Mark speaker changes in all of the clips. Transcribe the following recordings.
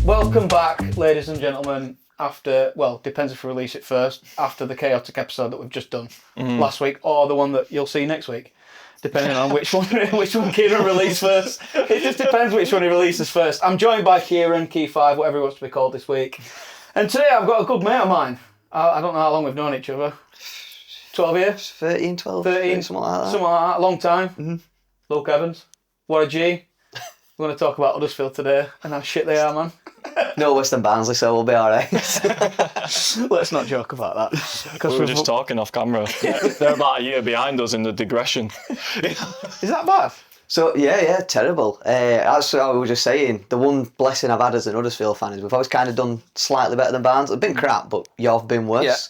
Speaker 1: Welcome back, ladies and gentlemen, after, well, depends if we release it first, after the chaotic episode that we've just done last week, or the one that you'll see next week, depending on which one Kieran released first. It just depends which one he releases first. I'm joined by Kieran, Key 5, whatever he wants to be called this week. And today I've got a good mate of mine. I don't know how long we've known each other. 12 years?
Speaker 2: 13, 12,
Speaker 1: 13,
Speaker 2: something like that.
Speaker 1: Something like that, a long time. Luke Evans. What a G. We're going to talk about Huddersfield today and how shit they are, man.
Speaker 2: No worse than Barnsley, so we'll be alright.
Speaker 1: Let's not joke about that.
Speaker 3: We were just talking off camera. They're about a year behind us in the digression.
Speaker 1: Is that bad?
Speaker 2: So, yeah, terrible. That's what I was just saying. The one blessing I've had as an Huddersfield fan is we've always kind of done slightly better than Barnsley. It's been crap, but you've been worse.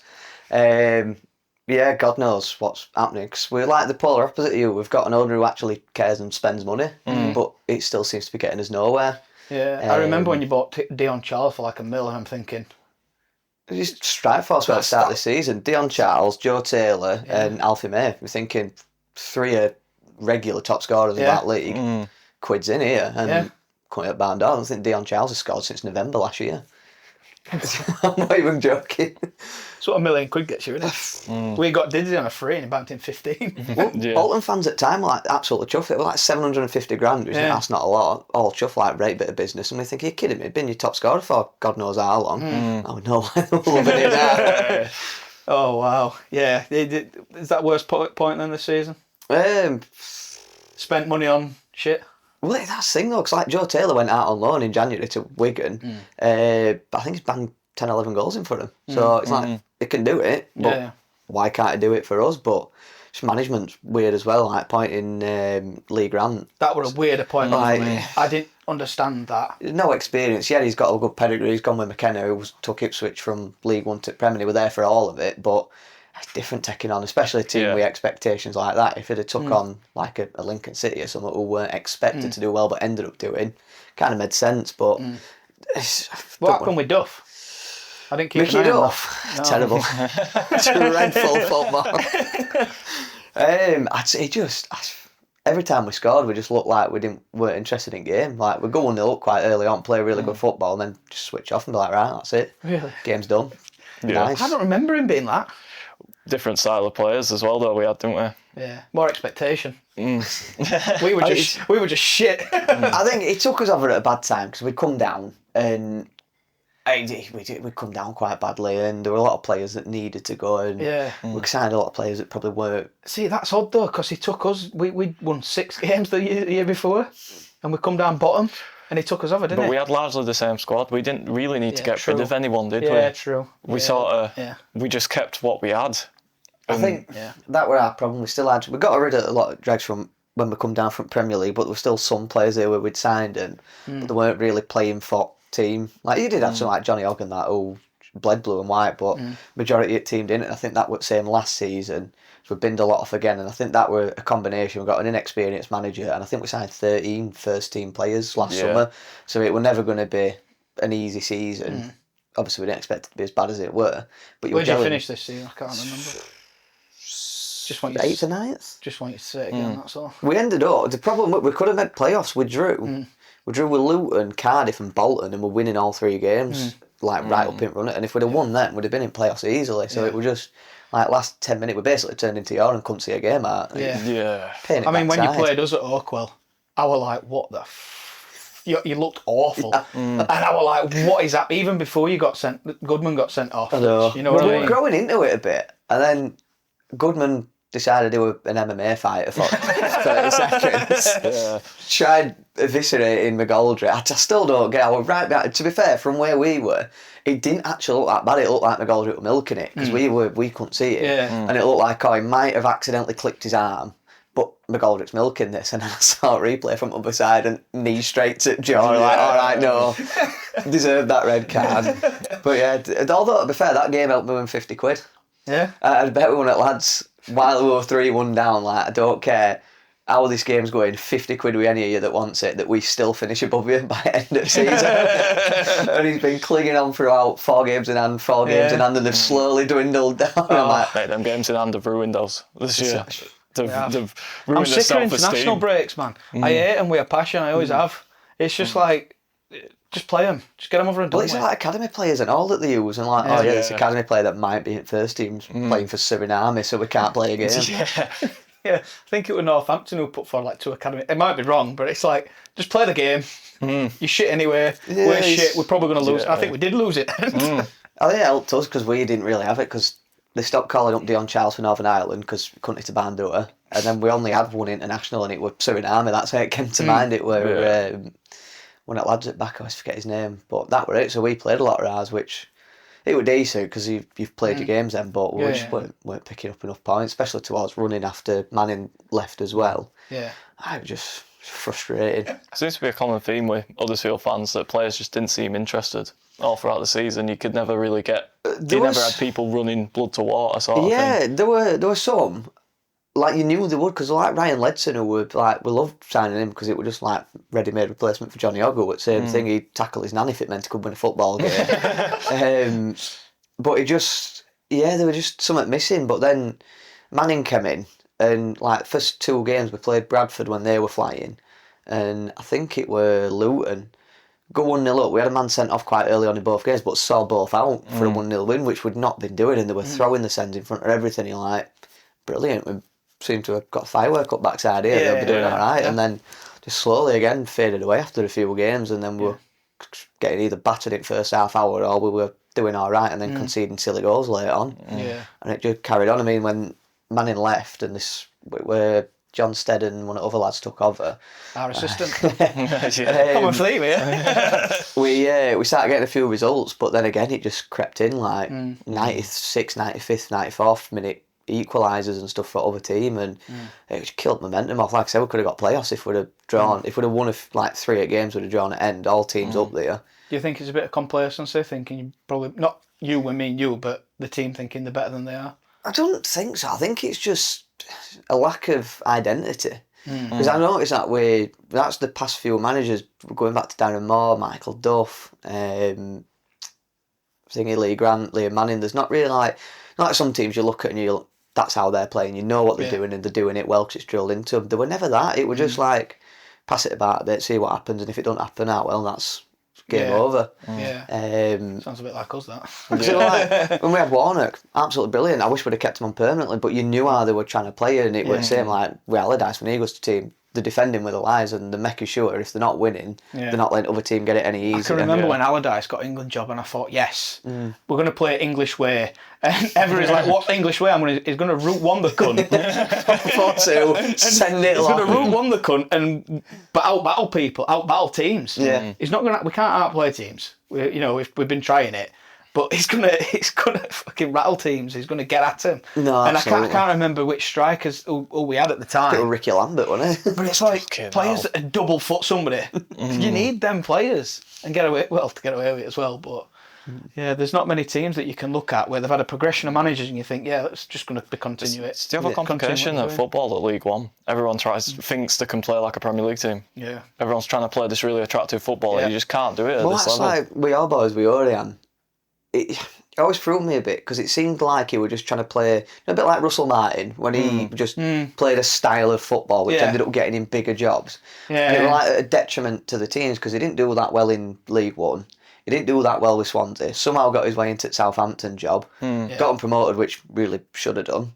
Speaker 2: Yeah, God knows what's happening, because we're like the polar opposite of you. We've got an owner who actually cares and spends money, but it still seems to be getting us nowhere.
Speaker 1: Yeah, I remember when you bought Dion Charles for like £1 million, I'm thinking...
Speaker 2: Just strike force at the start of the season. Dion Charles, Joe Taylor and Alfie May. We're thinking 3 are regular top scorers in that league. Quid's in here, and coming up Barn Down. I think Dion Charles has scored since November last year. I'm not even joking.
Speaker 1: That's what £1 million gets you, isn't it? We got Diddy on a free and he banked in 15.
Speaker 2: Well, Bolton fans at the time were like absolutely chuffed. It was like 750 grand, which that's not a lot. All chuffed, like, great bit of business. And we think, are you kidding me? Been your top scorer for God knows how long. Oh no, loving it now.
Speaker 1: Oh wow, yeah. Is that worst point then this season? Spent money on shit.
Speaker 2: Well, that's the thing though, because like Joe Taylor went out on loan in January to Wigan. I think he's banged 10, 11 goals in for him. So it's like, he can do it, but why can't he do it for us? But just management's weird as well, like appointing Lee Grant.
Speaker 1: That was a weird appointment for me. I didn't understand that.
Speaker 2: No experience. Yeah, he's got a good pedigree. He's gone with McKenna, who took Ipswich from League One to Premier. They were there for all of it, but it's different taking on, especially a team with expectations like that. If it had took on like a Lincoln City or someone who weren't expected to do well but ended up doing, kind of made sense. But
Speaker 1: what happened with Duff? I didn't keep
Speaker 2: Mickey
Speaker 1: an eye on
Speaker 2: Duff.
Speaker 1: that. No.
Speaker 2: Terrible. Dreadful football. I'd say every time we scored, we just looked like weren't interested in game. Like we'd go 1-0 up quite early on, play really good football, and then just switch off and be like, right, that's it.
Speaker 1: Really?
Speaker 2: Game's done.
Speaker 3: Yeah.
Speaker 2: Nice.
Speaker 1: I don't remember him being that.
Speaker 3: Different style of players as well, though, we had, didn't we?
Speaker 1: Yeah, more expectation. We were just shit.
Speaker 2: I think it took us over at a bad time because we'd come down and we'd come down quite badly, and there were a lot of players that needed to go, and we signed a lot of players that probably weren't.
Speaker 1: See, that's odd though, because he took us. We won 6 games the year before, and we come down bottom, and he took us over, didn't he?
Speaker 3: But we had largely the same squad. We didn't really need to get rid of anyone, did we?
Speaker 1: Yeah, true.
Speaker 3: We we just kept what we had.
Speaker 2: I think that were our problem. We got rid of a lot of dregs from when we come down from Premier League, but there were still some players there where we'd signed and but they weren't really playing for team. Like you did have some like Johnny Ogg and that who bled blue and white, but majority of the team didn't. And I think that was the same last season. So we binned a lot off again, and I think that were a combination. We got an inexperienced manager, and I think we signed 13 first team players last summer. So it was never going to be an easy season. Obviously, we didn't expect it to be as bad as it were. But
Speaker 1: where did you finish this season? I can't remember. Just want you
Speaker 2: 8th or 9th.
Speaker 1: Just want you to say it again. That's all.
Speaker 2: We ended up. The problem we could have made playoffs. We drew. We drew with Luton, Cardiff, and Bolton, and we're winning all 3 games, right up in front. And if we'd have won them, we'd have been in playoffs easily. So it was just like last 10 minutes, we basically turned into your and couldn't see a game out.
Speaker 3: Yeah.
Speaker 1: I mean, when you played us at Oakwell, I was like, what the. You looked awful, and I was like, "What is that?" Even before you got Goodman got sent off.
Speaker 2: I know.
Speaker 1: You know what I mean?
Speaker 2: We were growing into it a bit, and then Goodman decided to do an MMA fight for 30 seconds. Tried eviscerating McGoldrick. I still don't get it. I was right back. To be fair, from where we were, it didn't actually look that bad. It looked like McGoldrick was milking it because we couldn't see it, and it looked like he might have accidentally clipped his arm. But McGoldrick's milking this, and then I saw a replay from the other side and knee straight to jaw. Like, all right, no, deserved that red card. But yeah, although to be fair, that game helped me win 50 quid.
Speaker 1: Yeah,
Speaker 2: I bet we won it, lads. While we were 3-1 down, like I don't care how this game's going. 50 quid with any of you that wants it, that we still finish above you by end of season. And he's been clinging on throughout 4 games in hand, and they've slowly dwindled down. I'm like,
Speaker 3: mate, them games in hand have ruined us this year. They've
Speaker 1: I'm
Speaker 3: ruined
Speaker 1: sick
Speaker 3: their
Speaker 1: of international
Speaker 3: self-esteem.
Speaker 1: breaks, man. I hate them with a passion. I always have. It's just like, just play them. Just get them over and done
Speaker 2: Well, it's
Speaker 1: with.
Speaker 2: like academy players and all that they use, and like, this academy player that might be at first team's playing for Suriname, so we can't play a game.
Speaker 1: Yeah, I think it was Northampton who put forward like 2 academy. It might be wrong, but it's like, just play the game. You shit anyway. We're shit. We're probably going to lose. I think we did lose it.
Speaker 2: I think it helped us because we didn't really have it, because they stopped calling up Dion Charles for Northern Ireland because we couldn't hit a Bandura, and then we only had one international, and it was Suriname. That's how it came to mind. It were one of the lads at back, I always forget his name, but that were it. So we played a lot of ours, which it were decent because you've played your games then, but we just weren't picking up enough points, especially towards running after Manning left as well.
Speaker 1: Yeah,
Speaker 2: I was just frustrated.
Speaker 3: It seems to be a common theme with Huddersfield fans that players just didn't seem interested all throughout the season. You could never really get. You never had people running blood to water sort of thing.
Speaker 2: Yeah, there were some. Like, you knew they would, because like Ryan Ledson, who would like, we loved signing him because it was just like ready-made replacement for Johnny Oggle. But same thing, he'd tackle his nanny if it meant he could win a football game. But it just, there were just something missing. But then Manning came in, and like first 2 games we played Bradford when they were flying, and I think it were Luton. Go 1-0 up. We had a man sent off quite early on in both games, but saw both out for a 1-0 win, which we'd not been doing, and they were throwing the sends in front of everything. You're like, brilliant. We seem to have got firework up backside here. They'll be doing all right. And then just slowly again faded away after a few games, and then we were getting either battered in first half hour or we were doing all right and then conceding silly goals late on. And it just carried on. I mean, when Manning left and this where John Stead and one of the other lads took over,
Speaker 1: our assistant. Common theme here.
Speaker 2: we started getting a few results, but then again it just crept in, like 96th, 95th, 94th minute equalisers and stuff for other team, and it just killed momentum off. Like I said, we could have got playoffs if we'd have drawn. If we'd have won like 3-8 games, we'd have drawn at end. All teams up there.
Speaker 1: Do you think it's a bit of complacency, thinking you probably not you, I mean you, but the team thinking they're better than they are?
Speaker 2: I don't think so. I think it's just a lack of identity. Because I noticed that's the past few managers, going back to Darren Moore, Michael Duff, Lee Grant, Liam Manning. There's not really like some teams you look at and that's how they're playing. You know what they're doing and they're doing it well because it's drilled into them. They were never that. It was just like pass it about a bit, see what happens, and if it don't happen, well, that's game over.
Speaker 1: Sounds a bit like us, that.
Speaker 2: So like, when we had Warnock, absolutely brilliant. I wish we'd have kept him on permanently, but you knew how they were trying to play it, and it was the same like with Allardyce when he goes to team. They're defending with the lies and they're making sure if they're not winning, they're not letting other team get it any easier.
Speaker 1: I can remember when Allardyce got England job, and I thought, yes, we're going to play English way. And Everett's like, what English way? He's going to route one the cunt.
Speaker 2: Send it
Speaker 1: He's going to route one the cunt and out battle teams.
Speaker 2: Yeah.
Speaker 1: He's not going to. We can't outplay teams. We've been trying it. But he's gonna fucking rattle teams. He's gonna get at them.
Speaker 2: No,
Speaker 1: and
Speaker 2: absolutely.
Speaker 1: I can't remember which strikers who we had at the time.
Speaker 2: It was Ricky Lambert, wasn't it?
Speaker 1: But it's like players that can double foot somebody. You need them players and get away with it as well. But there's not many teams that you can look at where they've had a progression of managers and you think, it's just going to continue it.
Speaker 3: It's the other complication of football at League One. Everyone thinks they can play like a Premier League team.
Speaker 1: Yeah.
Speaker 3: Everyone's trying to play this really attractive football and you just can't do it at this level.
Speaker 2: Like with our boys, with Orion. It always threw me a bit because it seemed like he was just trying to play a bit like Russell Martin when he just played a style of football which ended up getting him bigger jobs. And it was like a detriment to the teams because he didn't do that well in League One. He didn't do that well with Swansea. Somehow got his way into the Southampton job. Got him promoted, which really should have done.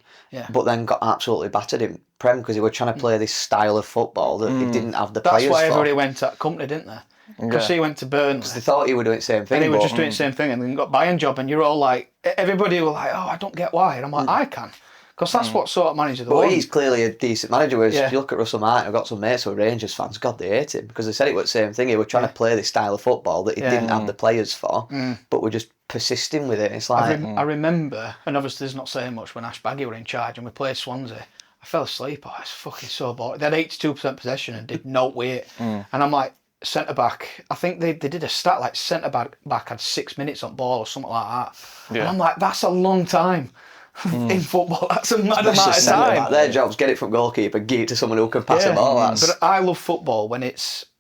Speaker 2: But then got absolutely battered in Prem because he was trying to play this style of football that he didn't have the players for.
Speaker 1: That's why everybody went to that company, didn't they? Because he went to Burnley.
Speaker 2: They thought he was doing the same thing.
Speaker 1: And he was just doing the same thing and then got Bayern job and you're all like, everybody were like, I don't get why. And I'm like, I can. Because that's what sort of manager they want.
Speaker 2: He's clearly a decent manager. Whereas if you look at Russell Martin, I've got some mates who are Rangers fans. God, they hate him because they said it was the same thing. He was trying to play this style of football that he didn't have the players for, but we're just persisting with it. It's like
Speaker 1: I remember, and obviously there's not saying much, when Ash Baggy were in charge and we played Swansea. I fell asleep. It's fucking so boring. They had 82% possession and did no weight. And I'm like, centre back, I think they did a stat like centre back had 6 minutes on ball or something like that. And I'm like, that's a long time in football. That's a mad amount of time.
Speaker 2: Their job's get it from goalkeeper, give it to someone who can pass a ball.
Speaker 1: But I love football when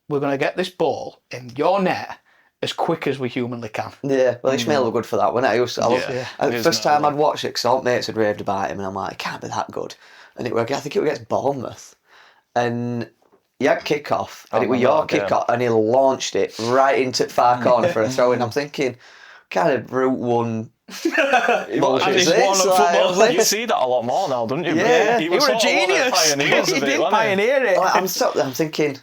Speaker 1: we're going to get this ball in your net as quick as we humanly can.
Speaker 2: Yeah, well, Ishmael were good for that, wasn't it? The first time I'd watched it, because all mates had raved about him, and I'm like, it can't be that good. and I think it was against Bournemouth, and he had kick-off, and
Speaker 3: I
Speaker 2: it was
Speaker 3: remember
Speaker 2: your
Speaker 3: that game.
Speaker 2: kick-off, and he launched it right into the far corner for a throw, and I'm thinking, kind of Route 1 bullshit is
Speaker 1: it's
Speaker 2: this?
Speaker 1: one of football's
Speaker 2: Like,
Speaker 3: You see that a lot more now, don't you?
Speaker 2: Yeah.
Speaker 3: But
Speaker 1: He was
Speaker 3: sort
Speaker 1: a
Speaker 3: of one of the
Speaker 1: genius.
Speaker 3: pioneers
Speaker 1: He
Speaker 3: of it,
Speaker 1: did
Speaker 3: wasn't he?
Speaker 1: pioneer it.
Speaker 2: I'm sat there, I'm thinking,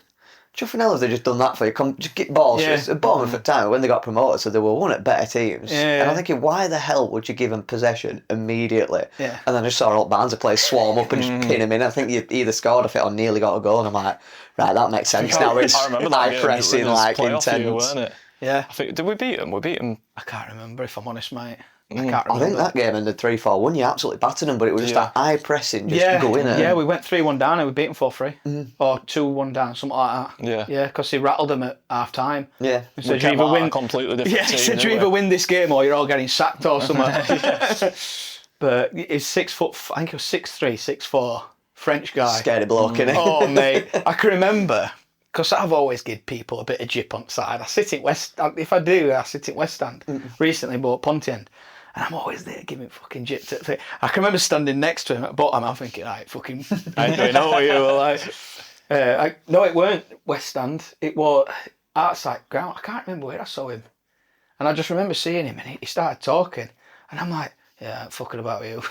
Speaker 2: Chuffing hell if they just done that for you. Just get balls.
Speaker 1: Yeah.
Speaker 2: It's Bournemouth at the time when they got promoted, so they were one of better teams.
Speaker 1: Yeah.
Speaker 2: And I'm thinking, why the hell would you give them possession immediately?
Speaker 1: Yeah.
Speaker 2: And then I just saw old Barnes players swarm up and just pin him in. I think you either scored off it or nearly got a goal. And I'm like, right, that makes sense now. It's
Speaker 3: I remember that
Speaker 2: high
Speaker 3: game.
Speaker 2: pressing,
Speaker 3: It was
Speaker 2: like
Speaker 3: playoff year,
Speaker 2: intense.
Speaker 3: weren't it?
Speaker 1: Yeah.
Speaker 3: I think, did we beat them? We beat them.
Speaker 1: I can't remember, if I'm honest, mate. I can't
Speaker 2: I
Speaker 1: remember.
Speaker 2: think that game ended 3-4-1. You absolutely battered them, but it was just
Speaker 3: Yeah.
Speaker 2: that high pressing, just
Speaker 1: yeah,
Speaker 2: go in it.
Speaker 1: yeah, we went 3-1 down and we beat them 4-3. Or 2-1 down, something like that.
Speaker 3: Yeah.
Speaker 1: Yeah, because he rattled them at half time.
Speaker 2: Yeah.
Speaker 1: And
Speaker 3: We
Speaker 1: said, you
Speaker 3: came
Speaker 1: either
Speaker 3: out
Speaker 1: win.
Speaker 3: a completely different
Speaker 1: Yeah, he
Speaker 3: team.
Speaker 1: said, you
Speaker 3: didn't
Speaker 1: either
Speaker 3: we?
Speaker 1: win this game or you're all getting sacked or something. But he's 6 foot, I think he was 6'3", 6'4", French guy.
Speaker 2: Scared bloke, innit?
Speaker 1: Oh, mate. I can remember, because I've always give people a bit of jip on side. I sit in West, if I do, I sit in West Stand. Recently bought Pontian. And I'm always there giving fucking jip to the. I can remember standing next to him at the bottom. I'm thinking, right, fucking, I ain't doing all you. Like, no, it weren't West Stand. It was outside ground. I can't remember where I saw him. And I just remember seeing him, and he started talking, and I'm like, yeah, I'm fucking about you.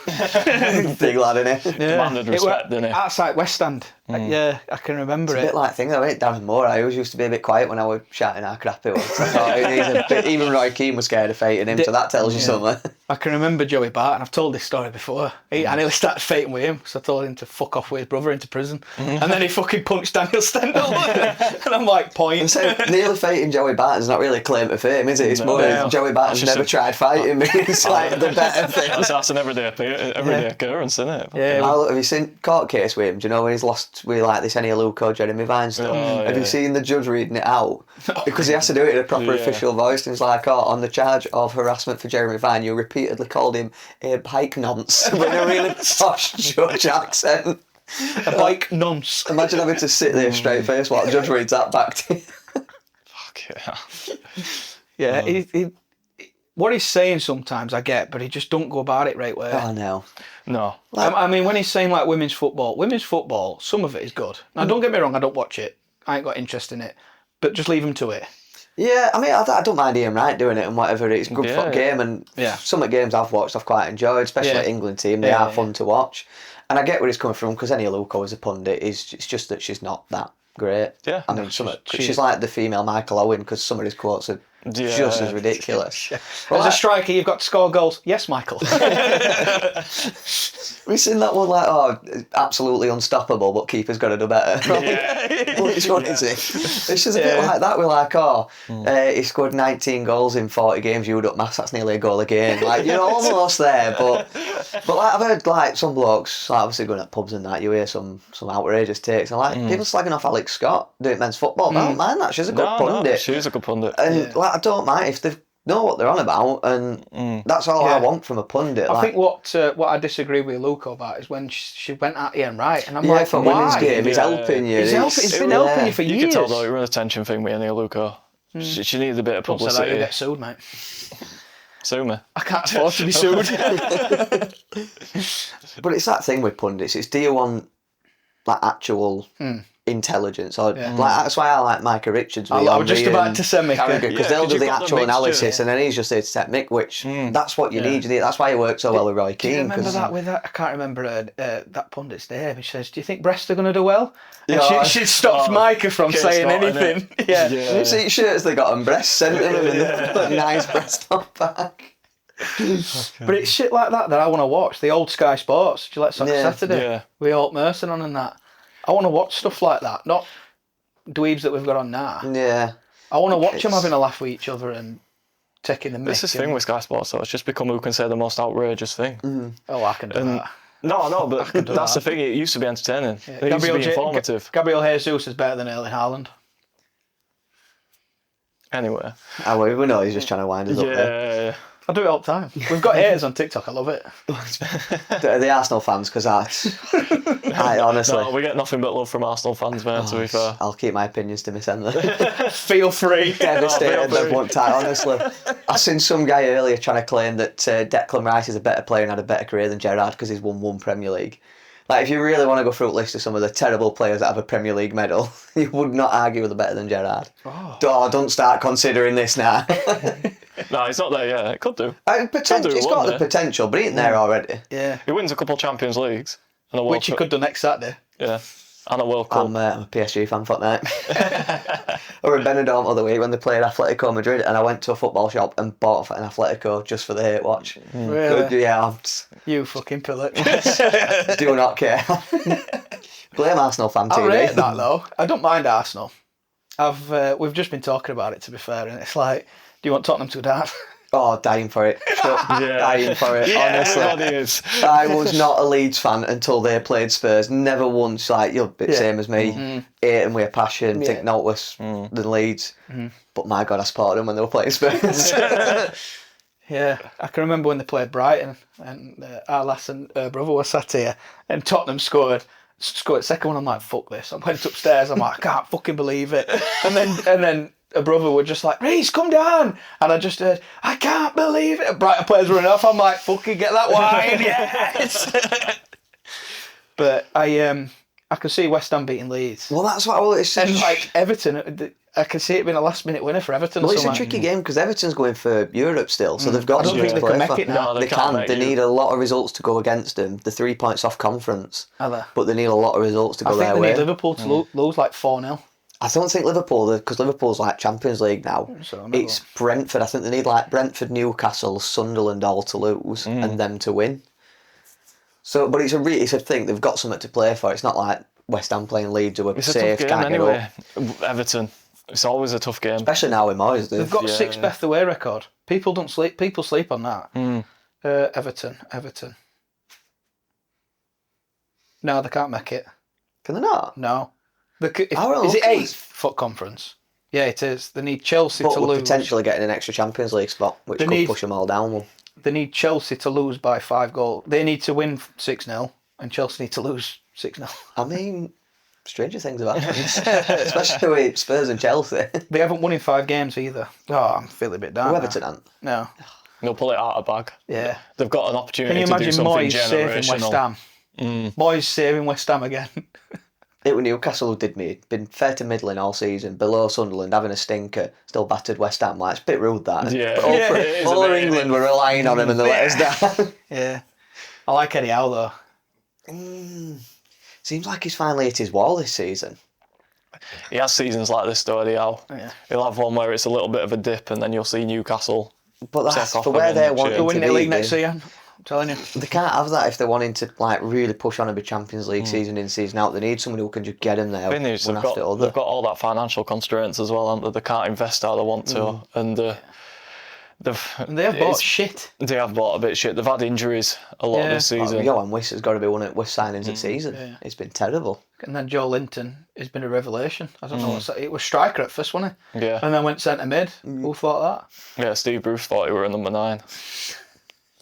Speaker 2: Big lad, innit?
Speaker 3: Demanded respect, didn't he?
Speaker 1: Outside West Stand. Yeah, I can remember
Speaker 2: A
Speaker 1: it.
Speaker 2: bit like thing though, ain't Darren Moore. I always used to be a bit quiet when I was shouting how crappy it was. I thought he's a bit, even Roy Keane was scared of fighting him, so that tells you something.
Speaker 1: I can remember Joey Barton. I've told this story before. I nearly started fighting with him, so I told him to fuck off with his brother into prison. And then he fucking punched Daniel Stendhal. And I'm like, point.
Speaker 2: So nearly fighting Joey Barton's not really a claim to fame, is it? It's more
Speaker 3: No.
Speaker 2: Joey Barton's
Speaker 3: That's just
Speaker 2: never tried fighting me. It's like the better thing.
Speaker 3: That's an everyday occurrence, isn't it?
Speaker 1: Yeah.
Speaker 2: Have you seen court case with him? Do you know when he's lost with like this Ennio Luco, Jeremy Vine stuff?
Speaker 3: Oh,
Speaker 2: Have
Speaker 3: yeah.
Speaker 2: you seen the judge reading it out? Because he has to do it in a proper
Speaker 3: Yeah.
Speaker 2: official voice, and he's like, oh, on the charge of harassment for Jeremy Vine, you repeatedly called him a bike nonce with a really posh judge accent.
Speaker 1: A bike nonce.
Speaker 2: Imagine having to sit there straight face while the judge reads that back to you.
Speaker 3: Fuck yeah.
Speaker 1: Yeah, he what he's saying sometimes I get, but he just don't go about it right way.
Speaker 2: Oh no.
Speaker 3: No.
Speaker 1: I mean, when he's saying like women's football, some of it is good. Now, don't get me wrong, I don't watch it. I ain't got interest in it. But just leave him to it.
Speaker 2: Yeah, I mean, I don't mind Ian Wright doing it and whatever. It's a good
Speaker 3: Yeah,
Speaker 2: fun game, and
Speaker 1: Yeah.
Speaker 2: some of the games I've watched I've quite enjoyed, especially
Speaker 1: Yeah.
Speaker 2: England team. They
Speaker 1: Yeah,
Speaker 2: are fun to watch. And I get where he's coming from, because Ennio Luco as a pundit, it's just that she's not that great.
Speaker 3: Yeah.
Speaker 2: I mean, she's like the female Michael Owen, because some of his quotes are
Speaker 3: Yeah.
Speaker 2: just as ridiculous.
Speaker 1: As a striker, you've got to score goals. Yes, Michael.
Speaker 2: We've seen that one like, oh, absolutely unstoppable, but keeper's got to do better. Which one is it? It's just a bit like that. We're like, oh, he scored 19 goals in 40 games, you would up maths, that's nearly a goal a game. Like, you're almost there, but like, I've heard like some blokes, like, obviously going at pubs and that, you hear some outrageous takes, and like people slagging off Alex Scott doing men's football. I don't mind that, she's a good pundit.
Speaker 3: No, she's a good pundit.
Speaker 2: And like, I don't mind if they know what they're on about, and that's all I want from a pundit.
Speaker 1: I think what I disagree with Luco about is when she went at Ian Wright, and I'm like,
Speaker 2: for
Speaker 1: why?
Speaker 2: women's game, he's helping you.
Speaker 1: He's been helping you for
Speaker 3: You
Speaker 1: years.
Speaker 3: could tell though it was an attention thing with Ennio Luco. She needed a bit of
Speaker 1: Don't say that,
Speaker 3: publicity.
Speaker 1: you'll get sued, mate.
Speaker 3: Sue me.
Speaker 1: I can't afford to be sued.
Speaker 2: But it's that thing with pundits. It's, do you want like actual intelligence, or like, that's why I like Micah Richards.
Speaker 1: I was just about to send me
Speaker 2: because
Speaker 3: Yeah,
Speaker 2: they'll
Speaker 3: 'cause
Speaker 2: do
Speaker 3: you've
Speaker 2: the
Speaker 3: got the
Speaker 2: actual
Speaker 3: mixture,
Speaker 2: analysis, and then he's just there to set Mick, which that's what you need. That's why he works so well with Roy
Speaker 1: Do you
Speaker 2: Keane.
Speaker 1: remember
Speaker 2: 'cause-
Speaker 1: that with that? I can't remember that pundit's name. He says, "Do you think breasts are going to do well?" And
Speaker 2: Yeah.
Speaker 1: she stopped Micah from
Speaker 3: Kate
Speaker 1: saying
Speaker 3: Scott,
Speaker 1: anything.
Speaker 3: innit?
Speaker 1: Yeah.
Speaker 2: You see shirts they got on breast sent them, and they put nice breast on back.
Speaker 1: But it's shit like that I want to watch. The old Sky Sports, Gillette Soccer
Speaker 2: Yeah.
Speaker 1: Saturday,
Speaker 3: Yeah.
Speaker 1: with Alt Merson on and that. I want to watch stuff like that, not dweebs that we've got on now.
Speaker 2: Yeah.
Speaker 1: I want to watch them having a laugh with each other and taking the mick.
Speaker 3: This is the thing with Sky Sports though, it's just become who can say the most outrageous thing.
Speaker 1: Oh, I can do that.
Speaker 3: No, but that's the thing, it used to be entertaining. It used to be informative.
Speaker 1: Gabriel Jesus is better than Erling Haaland.
Speaker 3: Anyway.
Speaker 2: Oh, well, we know he's just trying to wind us up there.
Speaker 3: Yeah.
Speaker 1: I do it all the time. We've got haters on TikTok. I love it.
Speaker 2: The Arsenal fans, because I honestly,
Speaker 3: No, we get nothing but love from Arsenal fans, man, to be fair.
Speaker 2: I'll keep my opinions to myself.
Speaker 1: Feel free.
Speaker 2: Devastated they've won title, honestly. I seen some guy earlier trying to claim that Declan Rice is a better player and had a better career than Gerrard because he's won one Premier League. Like, if you really want to go through a list of some of the terrible players that have a Premier League medal, you would not argue with a better than Gerrard. Oh, don't start considering this now.
Speaker 3: No, he's not there yet. It could do.
Speaker 2: It's got the potential, but he ain't there already.
Speaker 1: Yeah.
Speaker 3: He wins a couple of Champions Leagues. And a World
Speaker 1: Which he could do next Saturday.
Speaker 3: Yeah. And a World Cup.
Speaker 2: I'm a PSG fan fortnight. I were in Benidorm the other week when they played Atletico Madrid, and I went to a football shop and bought an Atletico just for the hate watch.
Speaker 1: Really?
Speaker 2: Yeah.
Speaker 1: You fucking pillock.
Speaker 2: Do not care. Blame Arsenal fan TV.
Speaker 1: I rate that though. I don't mind Arsenal. We've just been talking about it, to be fair, and it's like, do you want Tottenham to go down?
Speaker 2: Oh, dying for it. Dying for it, honestly.
Speaker 3: Everybody is.
Speaker 2: I was not a Leeds fan until they played Spurs. Never once, like, you're a bit same as me. Hate them with a passion, think no worse than Leeds. But my God, I supported them when they were playing Spurs.
Speaker 1: Yeah, I can remember when they played Brighton, and our lass and her brother were sat here, and Tottenham scored the second one. I'm like, fuck this. I went upstairs, I'm like, I can't fucking believe it. And then a brother were just like, Reece, come down. And I just heard, I can't believe it. Brighton players running off. I'm like, fucking get that wine, yes. But I can see West Ham beating Leeds.
Speaker 2: Well, that's what it's.
Speaker 1: And like Everton, I can see it being a last minute winner for Everton.
Speaker 2: Well, it's a tricky game because Everton's going for Europe still, so they've got.
Speaker 1: I don't think they can make it now.
Speaker 3: No,
Speaker 2: they can. They need a lot of results to go against them. The 3 points off conference, but they need a lot of results to go their way.
Speaker 1: I think they need Liverpool to lose like 4-0.
Speaker 2: I don't think Liverpool, because Liverpool's like Champions League now. It's Brentford. I think they need like Brentford, Newcastle, Sunderland all to lose and them to win. So, but it's a thing. They've got something to play for. It's not like West Ham playing Leeds who are safe.
Speaker 3: It's a tough game anyway. Everton. It's always a tough game.
Speaker 2: Especially now with Moyes.
Speaker 1: They've got 6th best away record. People don't sleep. People sleep on that. Everton. No, they can't make it.
Speaker 2: Can they not?
Speaker 1: No. Is it 8th FUT conference? Yeah, it is. They need Chelsea to lose.
Speaker 2: Potentially getting an extra Champions League spot, which could push them all down one.
Speaker 1: They need Chelsea to lose by 5 goals. They need to win 6-0, and Chelsea need to lose 6-0.
Speaker 2: I mean, stranger things have happened, especially with Spurs and Chelsea.
Speaker 1: They haven't won in 5 games either. Oh, I'm feeling a bit down.
Speaker 2: Everton haven't.
Speaker 1: No.
Speaker 3: They'll pull it out of bag.
Speaker 1: Yeah.
Speaker 3: They've got an opportunity
Speaker 1: to do something
Speaker 3: generational.
Speaker 1: Can you imagine Moyes saving West Ham? Moyes saving West Ham again.
Speaker 2: It was Newcastle who did me. Been fair to middling all season, below Sunderland, having a stinker, still battered West Ham. Like, it's a bit rude that.
Speaker 3: Yeah.
Speaker 2: All of England were relying on him and they let us down.
Speaker 1: Yeah. I like Eddie Howe though.
Speaker 2: Seems like he's finally hit his wall this season.
Speaker 3: He has seasons like this though, Eddie Howe.
Speaker 1: Yeah.
Speaker 3: He'll have one where it's a little bit of a dip and then you'll see Newcastle.
Speaker 2: But that's for where they're wanting to
Speaker 1: win the
Speaker 2: be.
Speaker 1: league next year. I'm telling you.
Speaker 2: They can't have that if they're wanting to like really push on a big Champions League season in, season out. They need someone who can just get them there.
Speaker 3: They've got all that financial constraints as well, haven't they? They can't invest how they want to. And
Speaker 1: they have bought shit.
Speaker 3: They have bought a bit of shit. They've had injuries a lot this season.
Speaker 2: Johan Wiss has got to be one of the worst signings of the season. Yeah. It's been terrible.
Speaker 1: And then Joe Linton has been a revelation. I don't know. It was striker at first, wasn't he?
Speaker 3: Yeah.
Speaker 1: And then went centre mid. Who thought that?
Speaker 3: Yeah, Steve Bruce thought he were a number 9.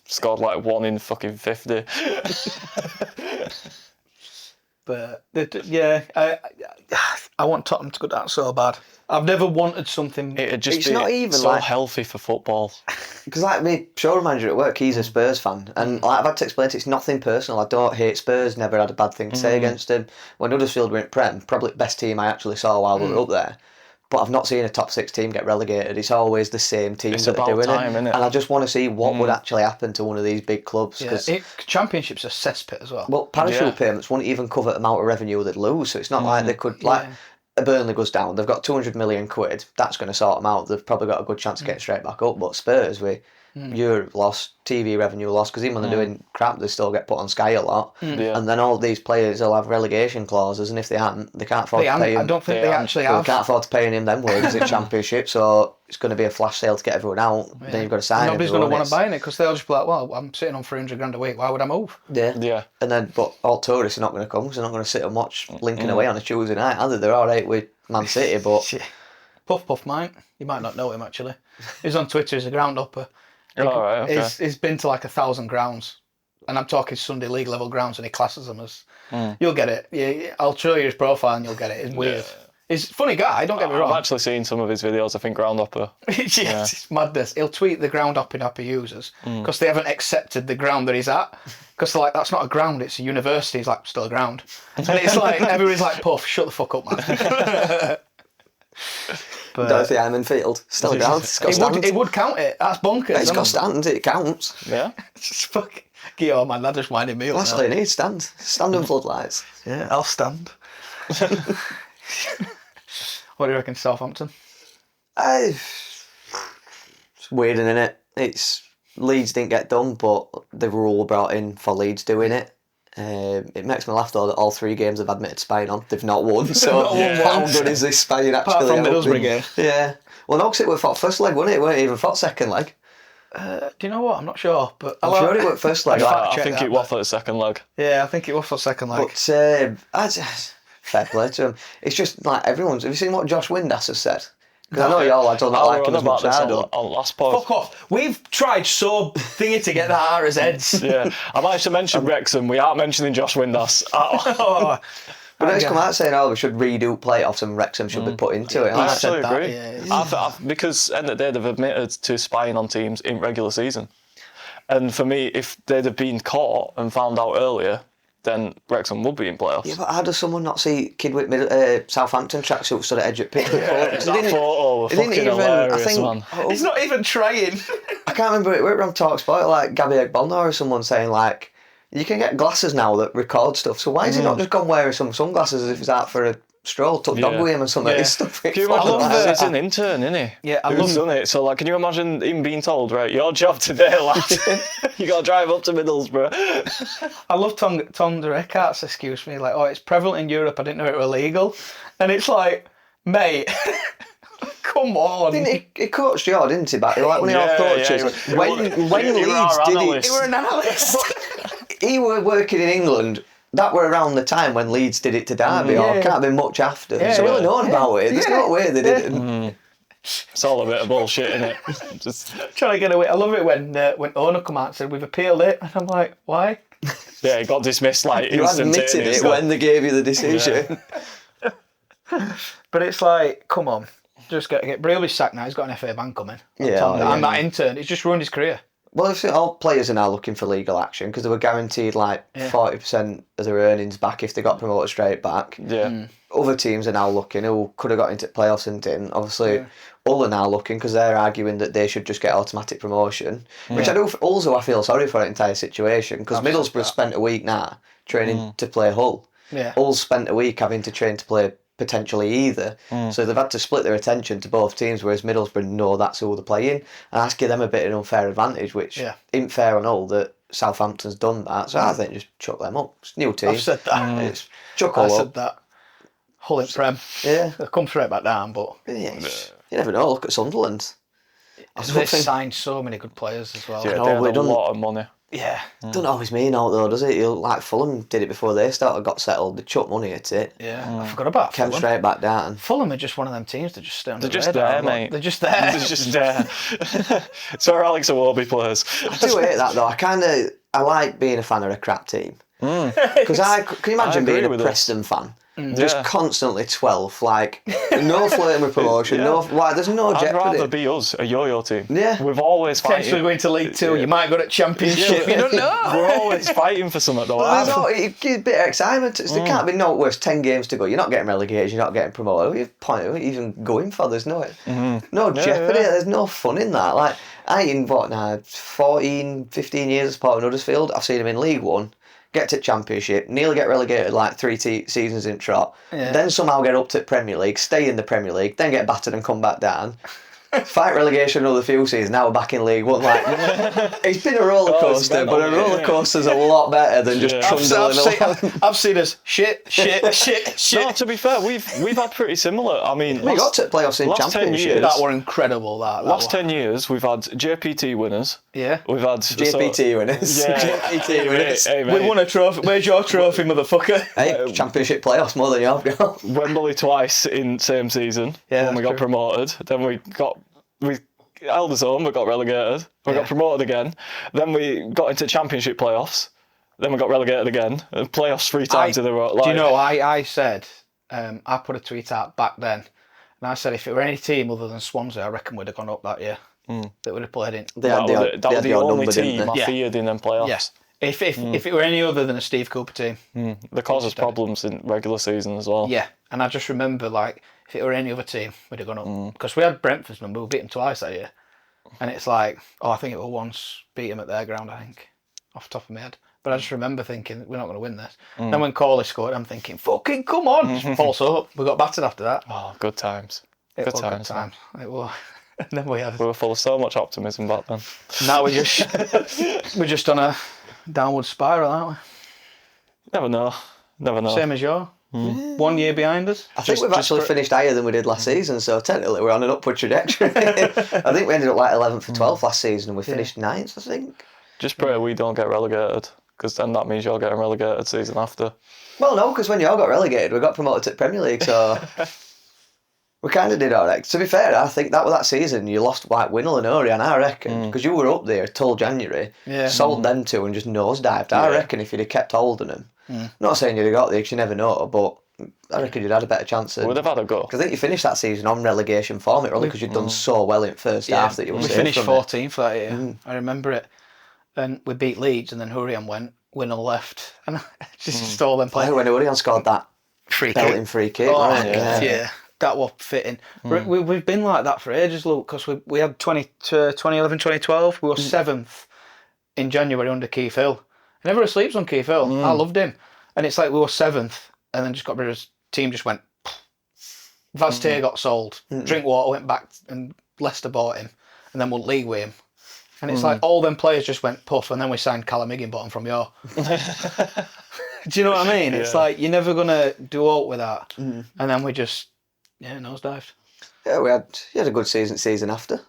Speaker 3: Scored like 1 in fucking 50.
Speaker 1: But I want Tottenham to go down so bad. I've never wanted something.
Speaker 3: It'd just
Speaker 2: it's
Speaker 3: be
Speaker 2: not even
Speaker 3: so
Speaker 2: like,
Speaker 3: healthy for football.
Speaker 2: Because like me, showroom manager at work, he's a Spurs fan, and like, I've had to explain it's nothing personal. I don't hate Spurs. Never had a bad thing to say against them. When Huddersfield were in Prem, probably the best team I actually saw while we were up there. But I've not seen a top 6 team get relegated. It's always the same teams that are doing it.
Speaker 3: Isn't it?
Speaker 2: And I just want to see what would actually happen to one of these big clubs.
Speaker 1: Championship's a cesspit as well.
Speaker 2: Well, parachute payments won't even cover the amount of revenue they'd lose. So it's not like they could Burnley goes down. They've got 200 million quid. That's going to sort them out. They've probably got a good chance of getting straight back up. But Spurs, with Europe lost, TV revenue lost, because even when they're doing crap, they still get put on Sky a lot. And then all these players will have relegation clauses, and if they haven't, they can't afford to pay him.
Speaker 1: I don't think they actually have.
Speaker 2: They can't afford to pay him them wages in Championship, so it's going to be a flash sale to get everyone out. Then you've got to sign
Speaker 1: Nobody's going to want to buy it because they'll just be like, well, I'm sitting on 300 grand a week. Why would I move?
Speaker 2: Yeah. And then, but all tourists are not going to come because they're not going to sit and watch Lincoln away on a Tuesday night, are they? They're all right with Man City, but
Speaker 1: Puff might. You might not know him actually. He's on Twitter. He's a ground upper. He's been to like 1,000 grounds, and I'm talking Sunday league level grounds, and he classes them as. You'll get it. Yeah, I'll show you his profile, and you'll get it. It's weird. He's a funny guy. Don't get me wrong.
Speaker 3: I've actually seen some of his videos. I think ground upper.
Speaker 1: It's madness. He'll tweet the ground hopping users because they haven't accepted the ground that he's at. Because like that's not a ground, it's a university. It's like still a ground, and it's like everybody's like, "Puff, shut the fuck up, man." But
Speaker 2: Dorothy Iron Field, still a ground. It's got stands.
Speaker 1: it would count it. That's bonkers.
Speaker 2: It's got stands. It counts.
Speaker 3: Yeah.
Speaker 1: Just fuck. Oh man, that just winded me up.
Speaker 2: That's
Speaker 1: now.
Speaker 2: all you need. Stand and floodlights.
Speaker 1: Yeah, I'll stand. What do you reckon, Southampton?
Speaker 2: It's weird, isn't it? It's Leeds didn't get done, but they were all brought in for Leeds doing it. It makes me laugh though that all 3 games they've admitted Spain on, they've not won. So how good is this Spain actually?
Speaker 1: Apart from Middlesbrough game.
Speaker 2: Yeah. Well, no, 'cause it were fought first leg, wasn't it? It weren't even fought second leg.
Speaker 1: Do you know what? I'm not sure, but
Speaker 2: I'm sure it were first leg.
Speaker 3: I think it was for the second leg.
Speaker 1: Yeah, I think it was for second leg.
Speaker 2: But fair play to him. It's just like everyone's. Have you seen what Josh Windass has said? Because I know y'all lads don't like him as much as I do.
Speaker 3: On last pod.
Speaker 1: Fuck off. We've tried so thingy to get that out of his heads.
Speaker 3: Yeah, I managed to mention Wrexham. We aren't mentioning Josh Windass.
Speaker 1: Oh,
Speaker 2: But he's come out saying, "Oh, we should redo playoffs and Wrexham should be put into it."
Speaker 3: I
Speaker 2: I
Speaker 3: actually
Speaker 1: that,
Speaker 3: agree.
Speaker 1: yeah.
Speaker 3: Because at the end of the day, they've admitted to spying on teams in regular season. And for me, if they'd have been caught and found out earlier, then Wrexham would be in playoffs.
Speaker 2: Yeah, but how does someone not see Kidwick Southampton tracksuit stood at edge at pitch before?
Speaker 3: That photo was fucking hilarious, man.
Speaker 1: He's not even trying.
Speaker 2: I can't remember it. We were on TalkSport, like Gabby Egbolnar or someone saying like, you can get glasses now that record stuff. So why has he not just gone wearing some sunglasses as if he's out for a stroll, took dog with him or something?
Speaker 1: Yeah.
Speaker 2: His stuff.
Speaker 3: Can you imagine that? He's an intern, isn't he?
Speaker 1: Yeah, I
Speaker 3: Who's
Speaker 1: love
Speaker 3: done it. So, like, can you imagine him being told, right, your job today, lad, you got to drive up to Middlesbrough.
Speaker 1: I love Tom de Rijkaard's excuse me, like, oh, it's prevalent in Europe, I didn't know it was illegal. And it's like, mate, come on.
Speaker 2: He coached you, didn't he? Back like when he was coaches.
Speaker 3: Yeah.
Speaker 2: When Leeds did it,
Speaker 1: You were an analyst.
Speaker 2: he were working in England. That were around the time when Leeds did it to Derby, or can't have been much after.
Speaker 1: Yeah,
Speaker 2: so we'll have known about it. There's no way they didn't.
Speaker 3: It's all a bit of bullshit, isn't it? Just,
Speaker 1: Trying to get away. I love it when owner come out and said, we've appealed it. And I'm like, why?
Speaker 3: yeah, it got dismissed like
Speaker 2: You admitted
Speaker 3: instantaneously.
Speaker 2: it when they gave you the decision.
Speaker 1: But it's like, come on. Just get Brealey's sacked now. He's got an FA ban coming.
Speaker 2: Yeah,
Speaker 1: And that intern, it's just ruined his career.
Speaker 2: Well, if all players are now looking for legal action because they were guaranteed like 40% of their earnings back if they got promoted straight back.
Speaker 3: Yeah.
Speaker 2: Other teams are now looking who could have got into playoffs and didn't. Obviously, Hull are now looking because they're arguing that they should just get automatic promotion, which I do. Also, I feel sorry for that entire situation because Middlesbrough spent a week now training to play Hull.
Speaker 1: Yeah.
Speaker 2: Hull spent a week having to train to play potentially either. So they've had to split their attention to both teams, whereas Middlesbrough know that's who they're playing. And that's give them a bit of an unfair advantage, which isn't fair on all that Southampton's done that. So I think just chuck them up. It's a new team.
Speaker 1: I've said that.
Speaker 2: It's chuck all
Speaker 1: I
Speaker 2: up.
Speaker 1: said that. Hull in Prem.
Speaker 2: Yeah.
Speaker 1: They'll come straight back down, but
Speaker 2: Yeah. You never know. Look at Sunderland.
Speaker 1: they've signed so many good players as well.
Speaker 3: Yeah,
Speaker 2: know,
Speaker 3: they had
Speaker 2: we
Speaker 3: a
Speaker 2: don't-
Speaker 3: lot of money.
Speaker 1: Yeah.
Speaker 2: Doesn't always mean out though, does it? Like Fulham did it before they started, got settled. They chucked money at it.
Speaker 1: Yeah. I forgot about
Speaker 2: Came
Speaker 1: Fulham.
Speaker 2: straight back down.
Speaker 1: Fulham are just one of them teams that just stay on
Speaker 3: They're
Speaker 1: the
Speaker 3: just
Speaker 1: radar.
Speaker 3: there, mate.
Speaker 1: They're just there.
Speaker 3: They're just there. It's where Alex Iwobi plays.
Speaker 2: I do hate that though. I like being a fan of a crap team. Because can you imagine
Speaker 3: agree
Speaker 2: being a
Speaker 3: with it.
Speaker 2: Preston fan? Just
Speaker 3: Yeah.
Speaker 2: constantly 12th, like no flirting with promotion, there's no
Speaker 3: I'd
Speaker 2: jeopardy.
Speaker 3: rather be us, a yo-yo team.
Speaker 2: Yeah.
Speaker 3: We've always
Speaker 1: Potentially
Speaker 3: fighting.
Speaker 1: going to League Two. You might go to Championship. You don't know.
Speaker 3: We're always fighting for something though.
Speaker 2: There's it gives a bit of excitement. There can't be no worse 10 games to go. You're not getting relegated, you're not getting promoted. What are you point are you even going for? There's no jeopardy, there's no fun in that. Like I in 14, 15 years as part of Huddersfield, I've seen him in League One, get to Championship, nearly get relegated like 3 seasons in trot, then somehow get up to Premier League, stay in the Premier League, then get battered and come back down. Fight relegation another few seasons, now we're back in League One. Like, it's been a roller coaster, but a roller coaster's a lot better than just trundling along.
Speaker 1: I've seen us shit.
Speaker 3: No, to be fair, we've had pretty similar. I mean,
Speaker 2: We got to playoffs in
Speaker 3: last 10
Speaker 2: Championship.
Speaker 3: years-
Speaker 1: That were incredible.
Speaker 3: last 10 years, we've had JPT winners.
Speaker 1: Yeah.
Speaker 3: We've had
Speaker 2: JPT winners.
Speaker 3: Yeah.
Speaker 2: JPT winners.
Speaker 3: Hey,
Speaker 1: We
Speaker 3: mate.
Speaker 1: won a trophy. Where's your trophy, motherfucker?
Speaker 2: Hey, Championship playoffs more than you've got.
Speaker 3: Wembley twice in same season
Speaker 1: Yeah,
Speaker 3: when we
Speaker 1: that's
Speaker 3: got
Speaker 1: true.
Speaker 3: promoted. Then we held us home, we got relegated. We got promoted again. Then we got into Championship playoffs. Then we got relegated again. And playoffs 3 times in a row.
Speaker 1: Do you know, I said, I put a tweet out back then, and I said if it were any team other than Swansea, I reckon we'd have gone up that year. That would have played in.
Speaker 2: They had
Speaker 3: that was the
Speaker 2: your
Speaker 3: only
Speaker 2: number, didn't
Speaker 3: team
Speaker 2: they?
Speaker 3: I feared in them playoffs.
Speaker 1: Yes. If it were any other than a Steve Cooper team.
Speaker 3: They cause us problems in regular season as well.
Speaker 1: Yeah, and I just remember, like, if it were any other team, we'd have gone up. Because we had Brentford's number, we beat them twice that year. And it's like, I think it was once beat them at their ground, I think, off the top of my head. But I just remember thinking, we're not going to win this. Then when Corley scored, I'm thinking, fucking come on! Just false up. We got battered after that.
Speaker 3: Oh, good times.
Speaker 1: It
Speaker 3: Good
Speaker 1: was
Speaker 3: times.
Speaker 1: good times. It was. And then we
Speaker 3: were full of so much optimism back then.
Speaker 1: Now we're just on a downward spiral, aren't we?
Speaker 3: Never know.
Speaker 1: Same as you. 1 year behind us.
Speaker 2: I think we've actually finished higher than we did last season, so technically we're on an upward trajectory. I think we ended up like 11th or 12th last season, and we finished 9th, I think.
Speaker 3: Just pray we don't get relegated, because then that means you're getting relegated season after.
Speaker 2: Well, no, because when you all got relegated, we got promoted to the Premier League, so we kind of did all right. To be fair, I think that season you lost like Winnell and Orion, I reckon, because you were up there till January, sold them two and just nosedived. I reckon if you'd have kept holding them, not saying you'd have got there because you never know, but I reckon you'd had a better chance.
Speaker 3: We'd have had a go.
Speaker 2: Because I think you finished that season on relegation form, only because you'd done so well in the first half that you were
Speaker 1: we
Speaker 2: safe
Speaker 1: finished
Speaker 2: from
Speaker 1: 14th that year. I remember it. And we beat Leeds, and then Hurrian went, Winnell left, and just all them players.
Speaker 2: When Orion scored that belting free kick.
Speaker 1: Yeah. That was fitting. We've been like that for ages, Luke, because we had 2011, 2012, we were 7th in January under Keith Hill. He never sleeps on Keith Hill. I loved him. And it's like we were 7th, and then just got rid of his team, just went. Vaz Tay got sold. Drinkwater went back, and Leicester bought him, and then won league with him. And it's like all them players just went puff, and then we signed Callum Higginbottom from York. Do you know what I mean? It's like you're never going to do aught with that. And then we just, nosedived.
Speaker 2: Yeah, you had a good season after.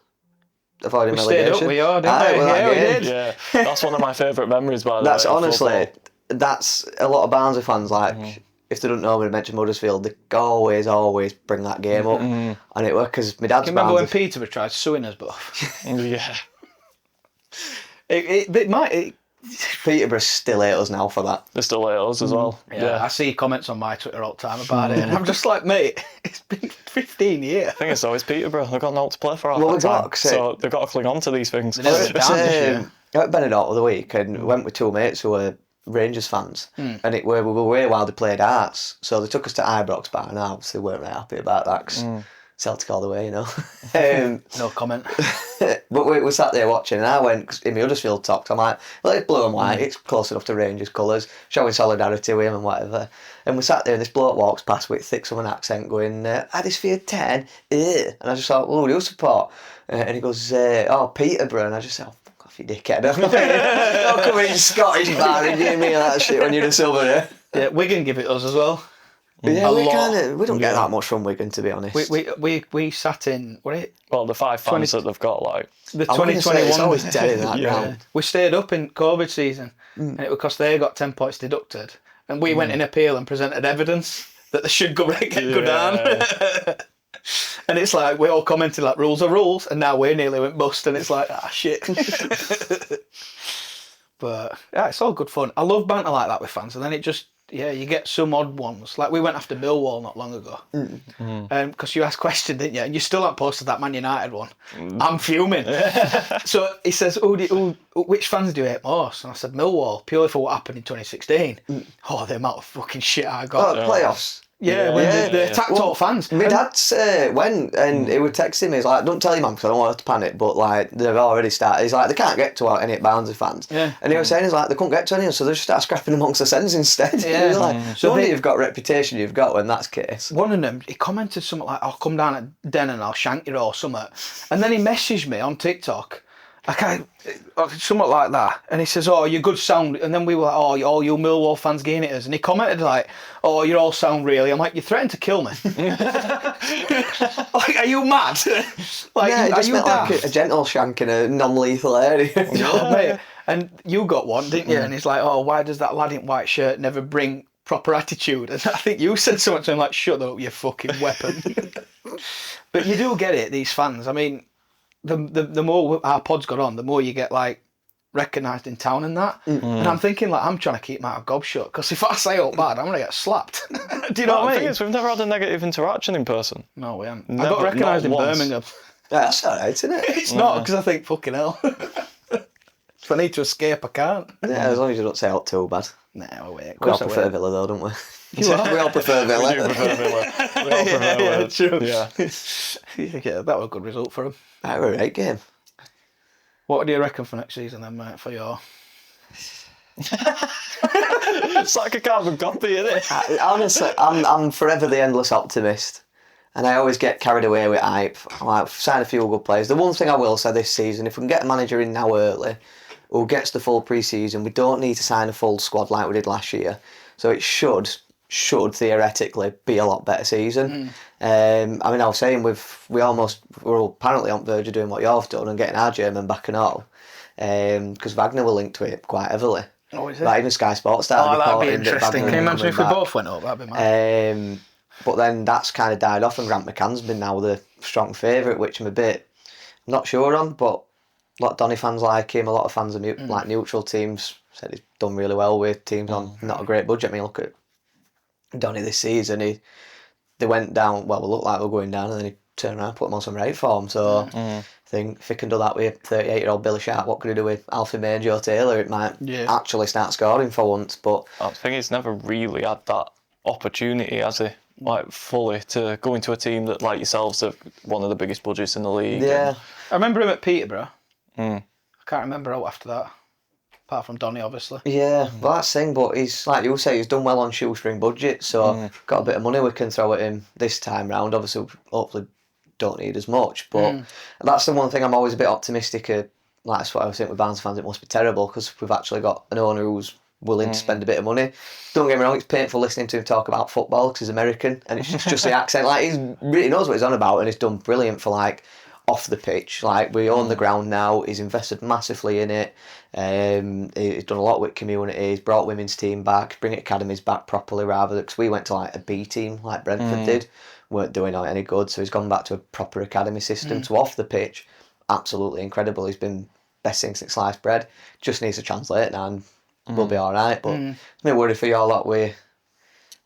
Speaker 2: Avoiding
Speaker 1: we stayed
Speaker 2: relegation.
Speaker 1: up with you, didn't we? Yeah, we did.
Speaker 3: Yeah, that's one of my favourite memories, by the
Speaker 2: That's
Speaker 3: way.
Speaker 2: honestly, that's a lot of Barnsley fans, like, if they don't know me, mention Huddersfield, they always bring that game up. And it was because my dad's
Speaker 1: Can you remember when
Speaker 2: Barnsley.
Speaker 1: Peterborough tried suing us both?
Speaker 3: Yeah.
Speaker 1: It might.
Speaker 2: Peterborough still hate us now for that.
Speaker 3: They're still at us as well.
Speaker 1: Yeah, I see comments on my Twitter all the time about it, and I'm just like, mate, it's been 15 years.
Speaker 3: I think it's always Peterborough. They've got no to play for half
Speaker 2: Well,
Speaker 3: that
Speaker 2: we got
Speaker 3: time.
Speaker 2: to say-
Speaker 3: So they've got to cling on to these things.
Speaker 1: They never
Speaker 2: But,
Speaker 1: down this year.
Speaker 2: I went to Benidorm the other week and went with two mates who were Rangers fans, and we were away while they played darts. So they took us to Ibrox Bar, and I obviously weren't very happy about that because Celtic all the way,
Speaker 1: No comment.
Speaker 2: But we sat there watching, and I went in my Huddersfield talk. I'm like, well, it's blue and white, it's close enough to Rangers colours, showing solidarity with him and whatever. And we sat there, and this bloke walks past with thick Southern accent going, Huddersfield 10, And I just thought, well, who do you support? And he goes, Peterborough. And I just said, oh, fuck off, you dickhead. I'm like, don't come in Scottish bar and give me that shit when you're a silver here.
Speaker 1: Yeah, Wigan give it us as well.
Speaker 2: Yeah,
Speaker 1: A
Speaker 2: we
Speaker 1: lot.
Speaker 2: don't get that much from Wigan, to be honest.
Speaker 1: We sat in, what it?
Speaker 3: Well, the 5 fans that they've got, like...
Speaker 1: The
Speaker 2: I was gonna say,
Speaker 1: 2021.
Speaker 2: it's always dead in that
Speaker 3: Yeah.
Speaker 2: ground.
Speaker 1: We stayed up in COVID season, and it was because they got 10 points deducted, and we went in appeal and presented evidence that they should go down. And it's like we all commented like rules are rules, and now we nearly went bust, and it's like shit. But yeah, it's all good fun. I love banter like that with fans, and then it just you get some odd ones. Like we went after Millwall not long ago, because you asked question, didn't you? And you still haven't posted that Man United one. I'm fuming. So he says, which fans do you hate most? And I said Millwall, purely for what happened in 2016. Oh, the amount of fucking shit I got.
Speaker 2: Playoffs.
Speaker 1: Yeah, when they attacked all fans.
Speaker 2: My dad's went and he was texting me. He's like, "Don't tell your mum because I don't want her to panic." But like, they've already started. He's like, they can't get to any Barnsley fans.
Speaker 1: Yeah.
Speaker 2: And he was saying, he's like, they couldn't get to any, so they just start scrapping amongst the sends instead.
Speaker 1: Yeah.
Speaker 2: He's like,
Speaker 1: So
Speaker 2: no wonder
Speaker 1: they-
Speaker 2: you've got reputation you've got when that's the case.
Speaker 1: One of them, he commented something like, "I'll come down at Den and I'll shank you or something." And then he messaged me on TikTok, something like that. And he says, "Oh, you're good sound." And then we were like, "Oh, all you Millwall fans getting it us." And he commented like, "Oh, you all sound really." I'm like, "You threatened to kill me." Like, are you mad? Like,
Speaker 2: Yeah, it
Speaker 1: are
Speaker 2: just
Speaker 1: you
Speaker 2: meant
Speaker 1: daft?
Speaker 2: like a gentle shank in a non-lethal area.
Speaker 1: Oh, mate. And you got one, didn't you? And he's like, "Oh, why does that lad in white shirt never bring proper attitude?" And I think you said something to him like, "Shut up, you fucking weapon." But you do get it, these fans. I mean, the more our pod's got on, the more you get like recognised in town and that. And I'm thinking like, I'm trying to keep my gob shut, because if I say out bad, I'm going to get slapped. Do you know what I
Speaker 3: The
Speaker 1: mean?
Speaker 3: thing is, we've never had a negative interaction in person.
Speaker 1: No, we haven't. I
Speaker 3: Never,
Speaker 1: got recognised in
Speaker 3: not once.
Speaker 1: Birmingham.
Speaker 2: Yeah, that's alright, isn't it?
Speaker 1: It's not, because I think, fucking hell. If I need to escape, I can't.
Speaker 2: Yeah, as long as you don't say out too bad.
Speaker 1: No, I wait.
Speaker 2: We all prefer Villa though, don't we?
Speaker 1: You are?
Speaker 2: We all prefer Villa.
Speaker 3: We do prefer Villa. We all prefer Villa.
Speaker 1: True.
Speaker 3: Yeah.
Speaker 1: Yeah, that was a good result for him.
Speaker 2: Right, we're a right game.
Speaker 1: What do you reckon for next season then, mate, for your...
Speaker 3: It's like a carbon copy, isn't it?
Speaker 2: Honestly, I'm forever the endless optimist. And I always get carried away with hype. I've signed a few good players. The one thing I will say this season, if we can get a manager in now early, who gets the full pre-season, we don't need to sign a full squad like we did last year. So it should theoretically be a lot better season. I mean, I was saying we're apparently on verge of doing what you've done and getting our German back and all. Because Wagner were linked to it quite heavily.
Speaker 1: Oh, is it?
Speaker 2: Like even Sky Sports started
Speaker 1: that'd be
Speaker 2: reporting that
Speaker 1: interesting.
Speaker 2: Wagner
Speaker 1: Can you
Speaker 2: were
Speaker 1: imagine if we
Speaker 2: coming back.
Speaker 1: both went up? That'd be mad.
Speaker 2: But then that's kind of died off, and Grant McCann's been now the strong favourite, which I'm a bit not sure on. But a lot of Donny fans like him. A lot of fans of like neutral teams said he's done really well with teams on not a great budget. I mean, look at Donny this season. They went down. Well, it looked like they were going down, and then he turned around and put them on some right form. So I think if he can do that with 38-year-old Billy Sharp, what could he do with Alfie May and Joe Taylor? It might actually start scoring for once. But
Speaker 3: I think he's never really had that opportunity, has he? Like fully to go into a team that, like yourselves, have one of the biggest budgets in the league.
Speaker 2: yeah.
Speaker 1: I remember him at Peterborough. I can't remember out after that. Apart from Donny, obviously.
Speaker 2: Yeah, well that's the thing, but he's, like you say, he's done well on shoestring budget, so got a bit of money we can throw at him this time round. Obviously, we hopefully don't need as much, but that's the one thing I'm always a bit optimistic at. Like, that's what I was saying with Barnes fans, it must be terrible, because we've actually got an owner who's willing to spend a bit of money. Don't get me wrong, it's painful listening to him talk about football, because he's American, and it's just the accent. Like, he really knows what he's on about, and he's done brilliant for, like, off the pitch. Like, we own the ground now, he's invested massively in it. He's done a lot with community, he's brought women's team back, bring academies back properly, rather, because we went to like a B team like Brentford did, weren't doing any good, so he's gone back to a proper academy system. So off the pitch, absolutely incredible. He's been best thing since sliced bread. Just needs to translate now and we'll be alright. But I'm a bit worried for you all lot with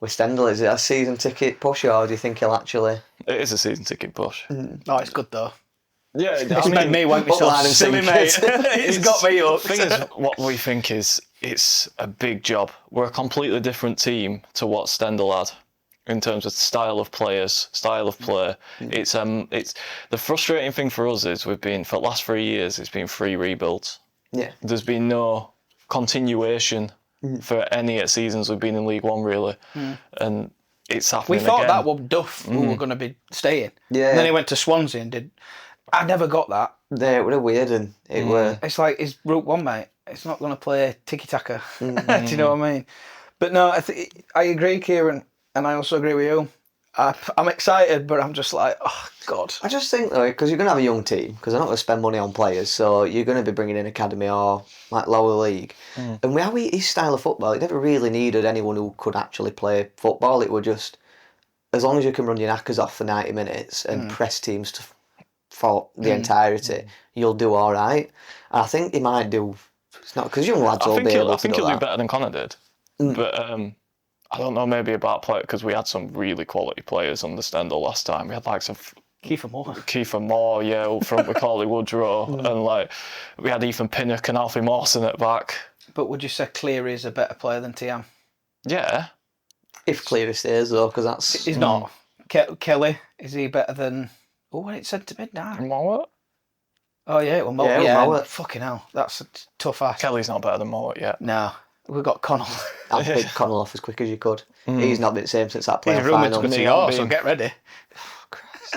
Speaker 2: Stendhal. Is it a season ticket push, or do you think he'll actually...
Speaker 3: It is a season ticket push.
Speaker 1: Oh, it's good though.
Speaker 3: Yeah,
Speaker 1: It's made me want myself
Speaker 2: line and
Speaker 1: silly,
Speaker 2: sink
Speaker 1: mate.
Speaker 2: it.
Speaker 1: It's got me up.
Speaker 3: The thing is, what we think is it's a big job. We're a completely different team to what Stendhal had in terms of style of players, style of play. It's the frustrating thing for us is we've been, for the last 3 years, it's been 3 rebuilds.
Speaker 2: Yeah.
Speaker 3: There's been no continuation for any seasons we've been in League One, really. And it's happening
Speaker 1: We thought
Speaker 3: again.
Speaker 1: that was Duff who were going to be staying.
Speaker 2: Yeah.
Speaker 1: And then he went to Swansea and did... I never got that.
Speaker 2: They were weird, and it were...
Speaker 1: It's like, it's Route 1, mate. It's not going to play tiki-taka. Do you know what I mean? But no, I agree, Kieran, and I also agree with you. I'm excited, but I'm just like, oh, God.
Speaker 2: I just think, though, because you're going to have a young team, because they're not going to spend money on players, so you're going to be bringing in academy or like lower league. And how his style of football, it never really needed anyone who could actually play football. It would just, as long as you can run your knackers off for 90 minutes and press teams for the entirety, you'll do all right. And I think he might do. It's not because young lads will be able to do that.
Speaker 3: I think he'll do better than Connor did, but I don't know, maybe about play, because we had some really quality players on the Stendhal last time. We had like some Kiefer Moore, yeah, up front with Corley Woodrow, and like we had Ethan Pinnock and Alfie Mawson at back.
Speaker 1: But would you say Cleary is a better player than Tiam?
Speaker 3: Yeah.
Speaker 2: If Cleary stays, though, because that's...
Speaker 1: He's not. Kelly, is he better than... Oh, when it's said to mid now.
Speaker 3: Mowat?
Speaker 1: Oh, yeah, well, Mowat.
Speaker 2: Yeah, Mowat.
Speaker 1: Fucking hell, that's a tough ass.
Speaker 3: Kelly's not better than Mowat yet.
Speaker 1: No, we've got Connell.
Speaker 2: I'll pick Connell off as quick as you could. He's not been the same since that
Speaker 1: He's
Speaker 2: playoff
Speaker 1: rumoured to
Speaker 2: final.
Speaker 1: go to yours, so get ready.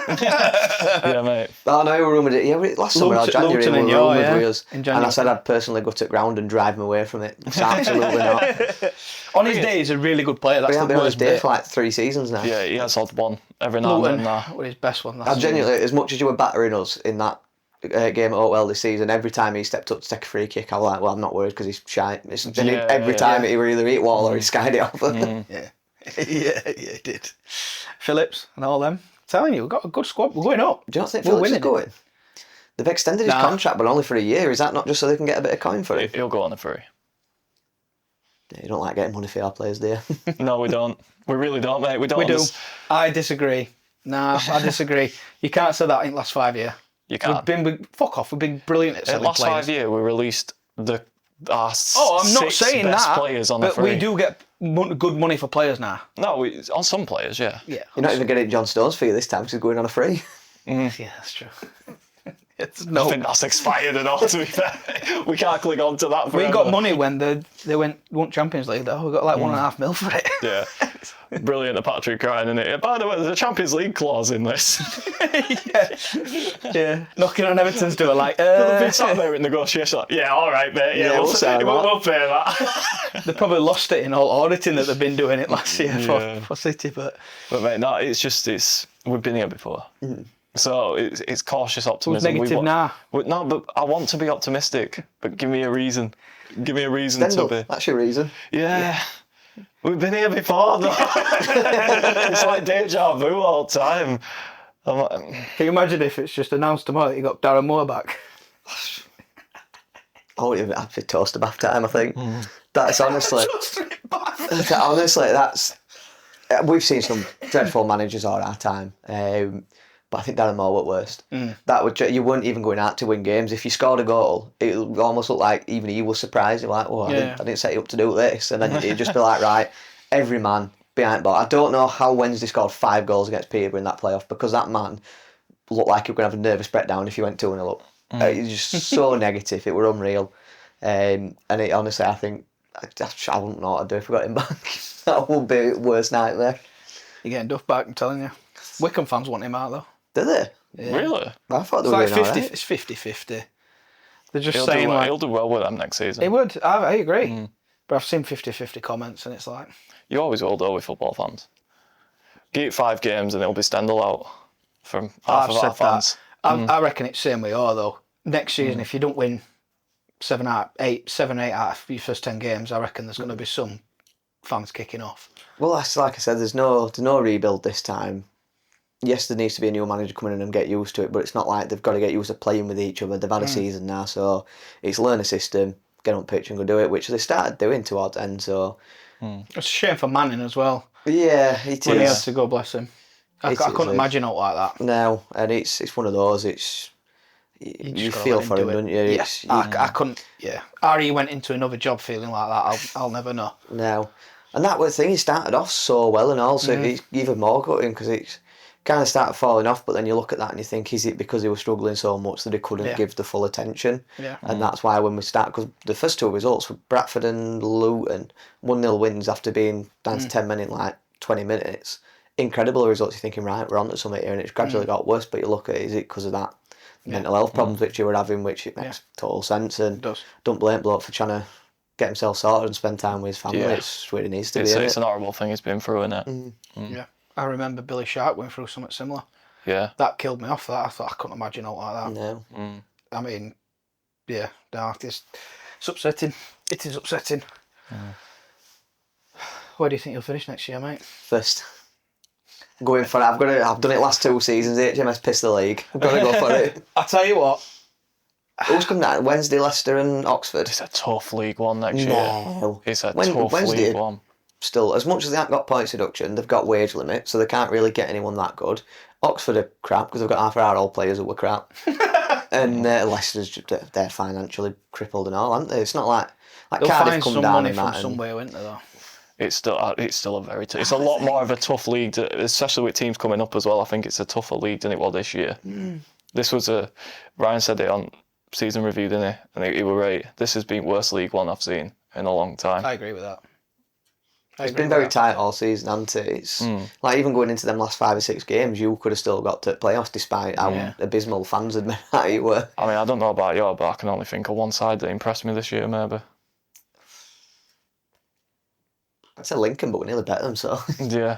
Speaker 3: Yeah, mate.
Speaker 2: Oh no, we were rumoured it. Yeah, last summer or January
Speaker 1: Luton
Speaker 2: we
Speaker 1: and
Speaker 2: were
Speaker 1: Yor,
Speaker 2: rumoured
Speaker 1: yeah.
Speaker 2: with us.
Speaker 1: In
Speaker 2: And
Speaker 1: January.
Speaker 2: I said I'd personally go to ground and drive him away from it. It's absolutely not.
Speaker 1: On his day, he's a really good player. That's
Speaker 2: We
Speaker 1: the
Speaker 2: haven't been on his
Speaker 1: worst
Speaker 2: day
Speaker 1: bit.
Speaker 2: for like 3 seasons now.
Speaker 3: Yeah, he has had one every now
Speaker 1: Luton
Speaker 3: and then.
Speaker 1: was his best one.
Speaker 2: I genuinely, as much as you were battering us in that game at Oatwell this season, every time he stepped up to take a free kick, I was like, well, I'm not worried because he's shy. Every time he would either hit wall or he skied it off.
Speaker 1: Yeah. Yeah, he did. Phillips and all them. Telling you, we've got a good squad. We're going up.
Speaker 2: Do you not think
Speaker 1: We're
Speaker 2: Phillips is
Speaker 1: winning.
Speaker 2: going? They've extended his contract, but only for a year. Is that not just so they can get a bit of coin for him?
Speaker 3: He'll go on a free.
Speaker 2: Yeah, you don't like getting money for our players, do you?
Speaker 3: No, we don't. We really don't, mate. We don't.
Speaker 1: We do. I disagree. Nah, I disagree. You can't say that in the last 5 years.
Speaker 3: You can't.
Speaker 1: Fuck off. We've been brilliant at
Speaker 3: In the
Speaker 1: selling
Speaker 3: last
Speaker 1: players.
Speaker 3: 5 years, we released our
Speaker 1: I'm not
Speaker 3: six
Speaker 1: saying
Speaker 3: best
Speaker 1: that,
Speaker 3: players on a
Speaker 1: but
Speaker 3: free.
Speaker 1: we do get good money for players now.
Speaker 3: No, on some players, yeah.
Speaker 1: Yeah,
Speaker 2: You're not even getting John Stones fee this time because he's going on a free.
Speaker 1: yeah, that's true. It's
Speaker 3: I think that's expired and all, to be fair. We can't click on to that forever.
Speaker 1: we got money when they won Champions League though. We got like $1.5 million for it.
Speaker 3: Yeah. Brilliant, the Patrick crying, isn't it? By the way, there's a Champions League clause in this.
Speaker 1: Yeah. Knocking on Everton's door like,
Speaker 3: They've been sat there in negotiation like, yeah, all right, mate. Yeah,
Speaker 2: we'll sign
Speaker 3: we'll pay that.
Speaker 1: They probably lost it in all auditing that they've been doing it last year for City, but
Speaker 3: But mate, no, we've been here before. So it's cautious optimism.
Speaker 1: negative now.
Speaker 3: No, but I want to be optimistic. But give me a reason. Give me a reason to be.
Speaker 2: That's your reason.
Speaker 3: Yeah. We've been here before, though. It's like deja vu all the time. I'm like,
Speaker 1: can you imagine if it's just announced tomorrow that you got Darren Moore back?
Speaker 2: I'd be toast to bath time, I think. That's honestly... We've seen some dreadful managers all our time. But I think Darren Moore at worst. You weren't even going out to win games. If you scored a goal, it almost looked like even he was surprised. You're like, oh, I didn't set you up to do this. And then it'd just be like, right, every man behind ball. I don't know how Wednesday scored 5 goals against Peterborough in that playoff because that man looked like he was going to have a nervous breakdown if he went 2-0 up. It was just so negative. It were unreal. And it, honestly, I think I wouldn't know what I'd do if I got him back. That would be the worst nightmare.
Speaker 1: You're getting Duff back, I'm telling you. Wycombe fans want him out though.
Speaker 2: Do they?
Speaker 1: Yeah.
Speaker 3: really?
Speaker 2: I thought they
Speaker 1: It's
Speaker 2: were
Speaker 1: like
Speaker 2: doing
Speaker 1: 50,
Speaker 2: alright.
Speaker 1: it's 50-50. They're just saying like...
Speaker 3: He'll do well with them next season.
Speaker 1: He would, I agree. But I've seen 50-50 comments and it's like...
Speaker 3: You always will, though, with football fans. Give it 5 games and it'll be Stendhal out from half of our fans.
Speaker 1: I reckon it's same with you though. Next season, if you don't win 7, 8 out of your first 10 games, I reckon there's going to be some fans kicking off.
Speaker 2: Well, that's like I said, there's no rebuild this time. Yes, there needs to be a new manager coming in and get used to it, but it's not like they've got to get used to playing with each other. They've had a season now, so it's learn a system, get on pitch and go do it, which they started doing towards the end. So
Speaker 1: It's a shame for Manning as well.
Speaker 2: yeah, it
Speaker 1: When he had
Speaker 2: is.
Speaker 1: to go, bless him. I
Speaker 2: It
Speaker 1: couldn't
Speaker 2: is.
Speaker 1: imagine out like that.
Speaker 2: No, and it's one of those. You
Speaker 1: gotta
Speaker 2: feel
Speaker 1: let him
Speaker 2: for
Speaker 1: do
Speaker 2: him,
Speaker 1: it.
Speaker 2: don't you?
Speaker 1: Yeah,
Speaker 2: It's,
Speaker 1: I couldn't. Yeah, Ari went into another job feeling like that. I'll never know.
Speaker 2: No, and that was the thing. He started off so well, and also it's even more gutting because it's kind of started falling off. But then you look at that and you think, is it because he was struggling so much that he couldn't give the full attention?
Speaker 1: Yeah.
Speaker 2: And that's why when we start, because the first 2 results were Bradford and Luton, 1-0 wins after being down to 10 men in like 20 minutes. Incredible results. You're thinking, right, we're on to something here, and it's gradually got worse. But you look at it, is it because of that mental health problems which you were having, which it makes total sense, and
Speaker 1: It does.
Speaker 2: don't blame bloke for trying to get himself sorted and spend time with his family.
Speaker 3: Yeah.
Speaker 2: It's where he needs to be.
Speaker 3: It's an horrible thing he's been through, isn't it?
Speaker 1: Yeah, I remember Billy Sharp went through something similar.
Speaker 3: Yeah.
Speaker 1: That killed me off. That I thought I couldn't imagine out like that.
Speaker 2: No.
Speaker 1: I mean, yeah, no, it's upsetting. It is upsetting. Where do you think you'll finish next year, mate?
Speaker 2: First. Going for it. I've done it last 2 seasons. HMS pissed the league. I've got to go for it.
Speaker 1: I tell you what,
Speaker 2: Who's coming out? Wednesday, Leicester and Oxford.
Speaker 3: It's a tough League One next year.
Speaker 2: No.
Speaker 3: It's a tough
Speaker 2: Wednesday,
Speaker 3: League One.
Speaker 2: Still, as much as they haven't got points deduction, they've got wage limit, so they can't really get anyone that good. Oxford are crap because they've got half our old players that were crap. And Leicester's they're financially crippled and all, aren't they? It's not like
Speaker 1: they'll
Speaker 2: Cardiff
Speaker 1: find
Speaker 2: come
Speaker 1: some
Speaker 2: down
Speaker 1: money
Speaker 2: and
Speaker 1: from
Speaker 2: that.
Speaker 1: somewhere, won't they, though?
Speaker 3: It's still a very it's a lot more of a tough league, especially with teams coming up as well. I think it's a tougher league than it was this year. This was Ryan said it on season review, didn't he? And he was right. This has been worst League One I've seen in a long time.
Speaker 1: I agree with that.
Speaker 2: It's been very tight all season, hasn't it? It's like even going into them last 5 or 6 games, you could have still got to playoffs despite how abysmal fans had been that you were.
Speaker 3: I mean, I don't know about you, but I can only think of one side that impressed me this year, maybe.
Speaker 2: I'd say Lincoln, but we nearly bet them, so.
Speaker 3: Yeah.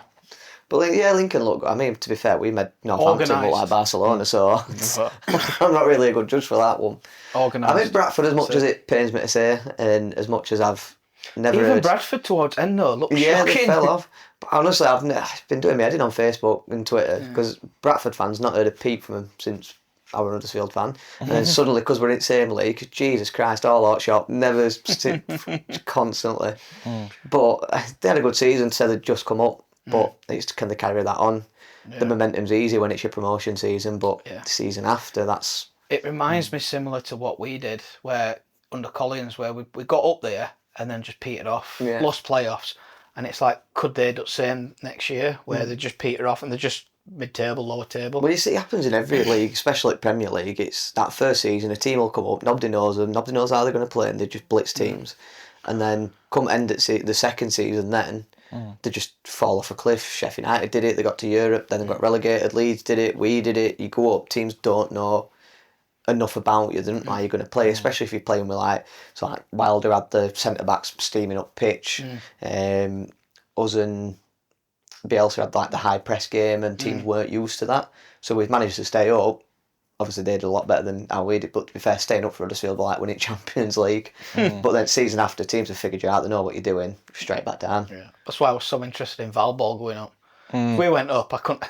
Speaker 2: But yeah, Lincoln look. I mean, to be fair, we made Northampton look like Barcelona, so I'm not really a good judge for that one.
Speaker 1: Organised.
Speaker 2: I think Bradford, as much as it pains me to say, and as much as I've never
Speaker 1: Even
Speaker 2: heard,
Speaker 1: Bradford towards end though looked
Speaker 2: yeah, they
Speaker 1: shocking.
Speaker 2: fell off. But honestly, I've been doing my head in on Facebook and Twitter because Bradford fans not heard a peep from them since I was a Huddersfield fan, and then suddenly because we're in the same league, Jesus Christ, all out shop, never constantly. But they had a good season, so they'd just come up. But it's can they carry that on? The momentum's easy when it's your promotion season, but the season after, that's...
Speaker 1: It reminds me similar to what we did, where under Collins where we got up there and then just petered off,
Speaker 2: Yeah.
Speaker 1: lost playoffs, and it's like, could they do the same next year where they just peter off and they're just mid-table, lower table?
Speaker 2: Well, you see, it happens in every league, especially Premier League. It's that first season, a team will come up, nobody knows them, nobody knows how they're going to play, and they just blitz teams. And then come end at the second season, then they just fall off a cliff. Sheffield United did it, they got to Europe, then they got relegated. Leeds did it, we did it. You go up, teams don't know enough about you, they don't know how you're going to play, especially if you're playing with like Wilder had the centre backs steaming up pitch. Us and Bielsa had like the high press game, and teams weren't used to that. So we've managed to stay up. Obviously, they did a lot better than how we did, but to be fair, staying up for Huddersfield like winning Champions League. But then season after, teams have figured you out, they know what you're doing, straight back down.
Speaker 1: Yeah. That's why I was so interested in Valball going up. If we went up, I couldn't.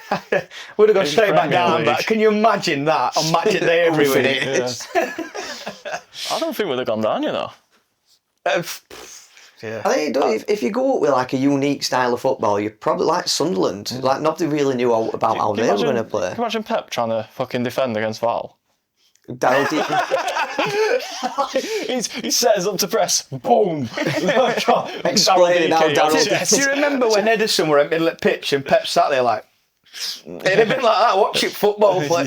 Speaker 1: We'd have gone straight back
Speaker 3: Premier
Speaker 1: down.
Speaker 3: League.
Speaker 1: But can you imagine that on match day every week?
Speaker 3: I don't think we'd have gone down, you know.
Speaker 1: Yeah.
Speaker 2: I think if you go up with like a unique style of football, you're probably like Sunderland. Like nobody really knew about how they were going to play.
Speaker 3: Can you imagine Pep trying to fucking defend against Val?
Speaker 2: Daryl
Speaker 3: He sets up to press. Boom!
Speaker 2: Explaining how Daryl
Speaker 1: Do you remember when Edison were at middle of pitch and Pep sat there like? It'd have been like that watching football play.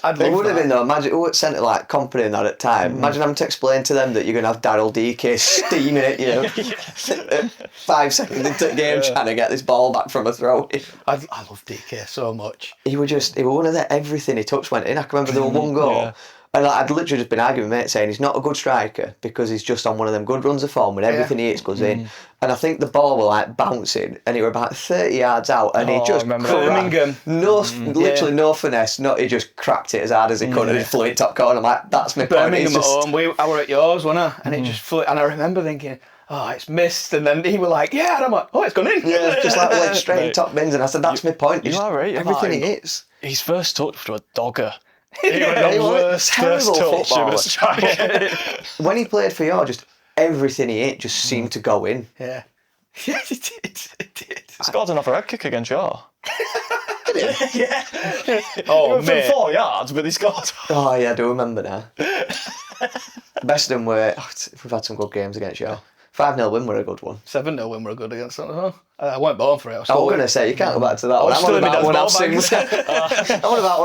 Speaker 1: I'd
Speaker 2: It
Speaker 1: love
Speaker 2: would have
Speaker 1: that.
Speaker 2: been though. Imagine who would centre like company in that at time. Imagine having to explain to them that you're going to have Daryl DK steaming it, 5 seconds into the game trying to get this ball back from a throw.
Speaker 1: I love DK so much.
Speaker 2: He were one of the everything he touched went in. I can remember there was one goal. And I'd literally just been arguing with mate saying he's not a good striker because he's just on one of them good runs of form when everything he hits goes in. And I think the ball were like bouncing and he were about 30 yards out and he just
Speaker 1: Birmingham.
Speaker 2: Literally no finesse, he just cracked it as hard as he could and it flew it top corner. I'm like, that's my point.
Speaker 1: Birmingham at home. I were at yours, wasn't I? And it just flew. And I remember thinking, oh, it's missed. And then he were like, yeah. And I'm like, oh, it's gone in.
Speaker 2: Yeah, just like went straight in top bins. And I said, that's my point.
Speaker 3: You are right.
Speaker 2: Everything he hits.
Speaker 3: His first touch was a dogger.
Speaker 2: He was a terrible footballer. When he played for you, just everything he hit just seemed to go in.
Speaker 1: Yeah. Yeah, it did. It did.
Speaker 3: He scored an overhead kick against Shaw.
Speaker 1: Yeah.
Speaker 3: He
Speaker 1: Oh,
Speaker 3: went from
Speaker 1: mate.
Speaker 3: 4 yards, but he scored.
Speaker 2: Oh, yeah, I do remember now. Best of them were, we've had some good games against you. 5-0 win were a good one.
Speaker 1: 7-0 win were good against them as well. I weren't born for it.
Speaker 2: I was going to say, you can't go back to that one. I'm on about one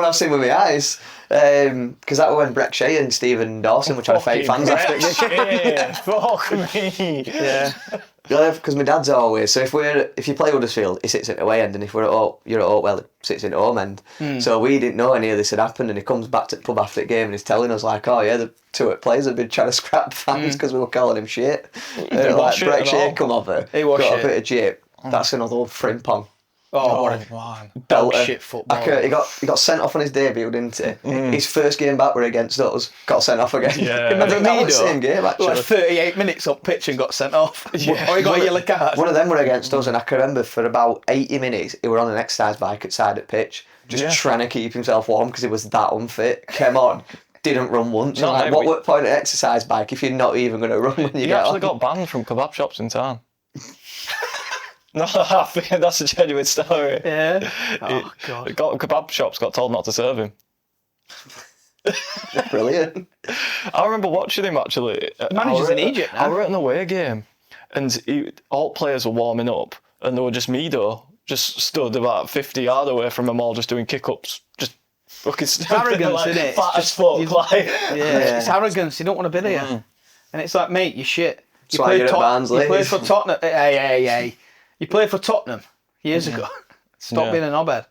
Speaker 2: I've seen with my eyes. Because that was when Breck Shea and Stephen Dawson were trying to fake fans after it.
Speaker 3: Fuck me.
Speaker 1: Yeah.
Speaker 2: Because my dad's always, so if you play Huddersfield, he sits at the away end, and if you're at Oakwell, he sits in the home end. So we didn't know any of this had happened, and he comes back to the pub after the game and he's telling us like, oh yeah, the two players have been trying to scrap fans because we were calling him shit. Like Breck Shea come over,
Speaker 1: He was
Speaker 2: got
Speaker 1: shit.
Speaker 2: a bit of jip. That's another old frimpong.
Speaker 1: Oh, what a
Speaker 3: man.
Speaker 1: dog
Speaker 2: Belter.
Speaker 1: shit football.
Speaker 2: He got sent off on his debut, didn't he? His first game back were against us. Got sent off again.
Speaker 3: Yeah.
Speaker 1: Remember
Speaker 2: that
Speaker 1: me,
Speaker 2: was the same game actually.
Speaker 1: Like 38 minutes up pitch and got sent off. Or he got a yellow card.
Speaker 2: One of them were against us, and I can remember for about 80 minutes he were on an exercise bike at side at pitch, just trying to keep himself warm because he was that unfit. Came on, didn't run once.
Speaker 3: No,
Speaker 2: Like,
Speaker 3: no,
Speaker 2: what point at exercise bike if you're not even going to run when you
Speaker 3: He
Speaker 2: get
Speaker 3: actually
Speaker 2: on?
Speaker 3: got banned from kebab shops in town. No, I think that's a genuine story.
Speaker 1: Yeah. Oh, God.
Speaker 3: Kebab shops got told not to serve him.
Speaker 2: Brilliant.
Speaker 3: I remember watching him actually.
Speaker 1: Manager's in Egypt now.
Speaker 3: I were at an away game, and all players were warming up, and there were just Mido just stood about 50 yards away from them all, just doing kick-ups, just fucking
Speaker 1: arrogance,
Speaker 3: like,
Speaker 1: isn't it?
Speaker 3: fat
Speaker 1: It's
Speaker 3: as fuck.
Speaker 1: just-
Speaker 3: Like,
Speaker 1: Yeah. It's arrogance. You don't want to be there. And it's like, mate, you're shit.
Speaker 2: That's why you're at Barnsley.
Speaker 1: You played for Tottenham. Hey. You played for Tottenham years ago. Stop being a knobhead.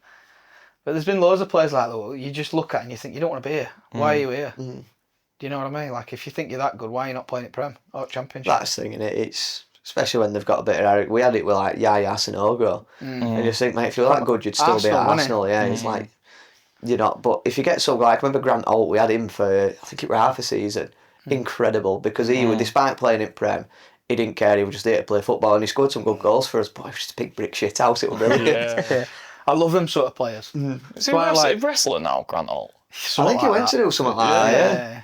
Speaker 1: But there's been loads of players like that. You just look at and you think, you don't want to be here. Why are you here? Do you know what I mean? Like, if you think you're that good, why are you not playing at Prem or Championship?
Speaker 2: That's the thing, innit? It's especially when they've got a bit of arrogance. We had it with like Yaya Sanogo. And you just think, mate, if you're that good, you'd still be at
Speaker 1: Arsenal, wasn't it?
Speaker 2: Arsenal. Yeah, it's like, you're not. But if you get so like, I remember Grant Holt, we had him for, I think it was half a season. Incredible, because he was, despite playing in Prem, he didn't care. He was just there to play football, and he scored some good goals for us. But it was just a big brick shit house. It was brilliant.
Speaker 1: Yeah. I love them sort of players.
Speaker 3: is he
Speaker 1: Quite
Speaker 3: a
Speaker 1: like-
Speaker 3: wrestler now, Grant Holt?
Speaker 2: I think he went to do something like that. Yeah.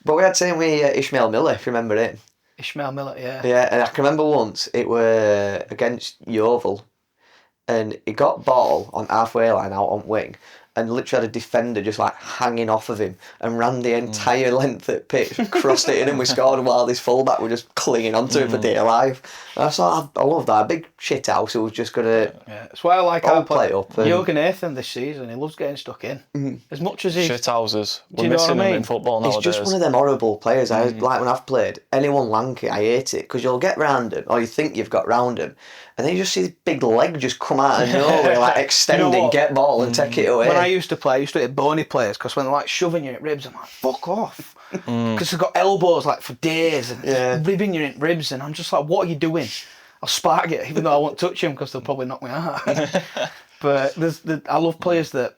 Speaker 2: But we had same with Ishmael Miller, if you remember it.
Speaker 1: Ishmael Miller, yeah.
Speaker 2: Yeah, and I can remember once it were against Yeovil, and he got ball on halfway line out on wing, and literally had a defender just like hanging off of him and ran the entire length of the pitch, crossed it in, and we scored while this fullback were just clinging onto him for dear life. And I thought, I love that. A big shit house who was just going to
Speaker 1: That's why I like our
Speaker 2: play up.
Speaker 1: Jürgen Nathan this season. He loves getting stuck in. As much as he's...
Speaker 3: Shithouses.
Speaker 1: Do
Speaker 3: We're
Speaker 1: you know what I
Speaker 3: missing them
Speaker 1: mean?
Speaker 3: in football nowadays.
Speaker 2: It's just one of them horrible players. I like when I've played anyone lanky, I hate it because you'll get round them, or you think you've got round them, and then you just see this big leg just come out of nowhere, like extending, get ball and take it away.
Speaker 1: When I used to play, I used to hit bony players because when they're like shoving you in ribs, I'm like, fuck off. Because they've got elbows like for days and ribbing you in ribs, and I'm just like, what are you doing? I'll spark it, even though I won't touch him because they'll probably knock me out. But I love players that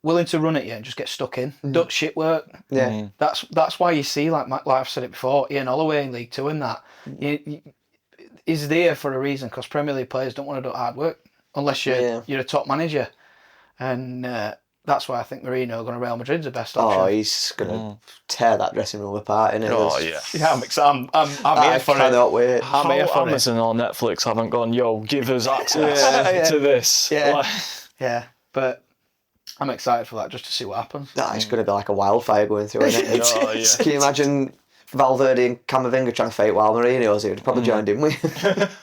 Speaker 1: willing to run at you and just get stuck in. Don't shit work.
Speaker 2: Yeah.
Speaker 1: That's why you see, like I've said it before, Ian Holloway in League Two and that. He's there for a reason because Premier League players don't want to do hard work unless you're a top manager. And that's why I think Mourinho going to Real Madrid's the best option.
Speaker 2: Oh, he's going to tear that dressing room apart, isn't he?
Speaker 3: Oh, yeah.
Speaker 1: Yeah, I'm excited. I'm here for it.
Speaker 2: I cannot wait.
Speaker 3: How Amazon or Netflix haven't gone, yo, give us access to this.
Speaker 1: Yeah, but I'm excited for that just to see what happens.
Speaker 2: It's going to be like a wildfire going through, isn't it?
Speaker 3: Oh, yeah.
Speaker 2: Can you imagine Valverde and Camavinga trying to fight while Mourinho's here? He'd probably joined in with.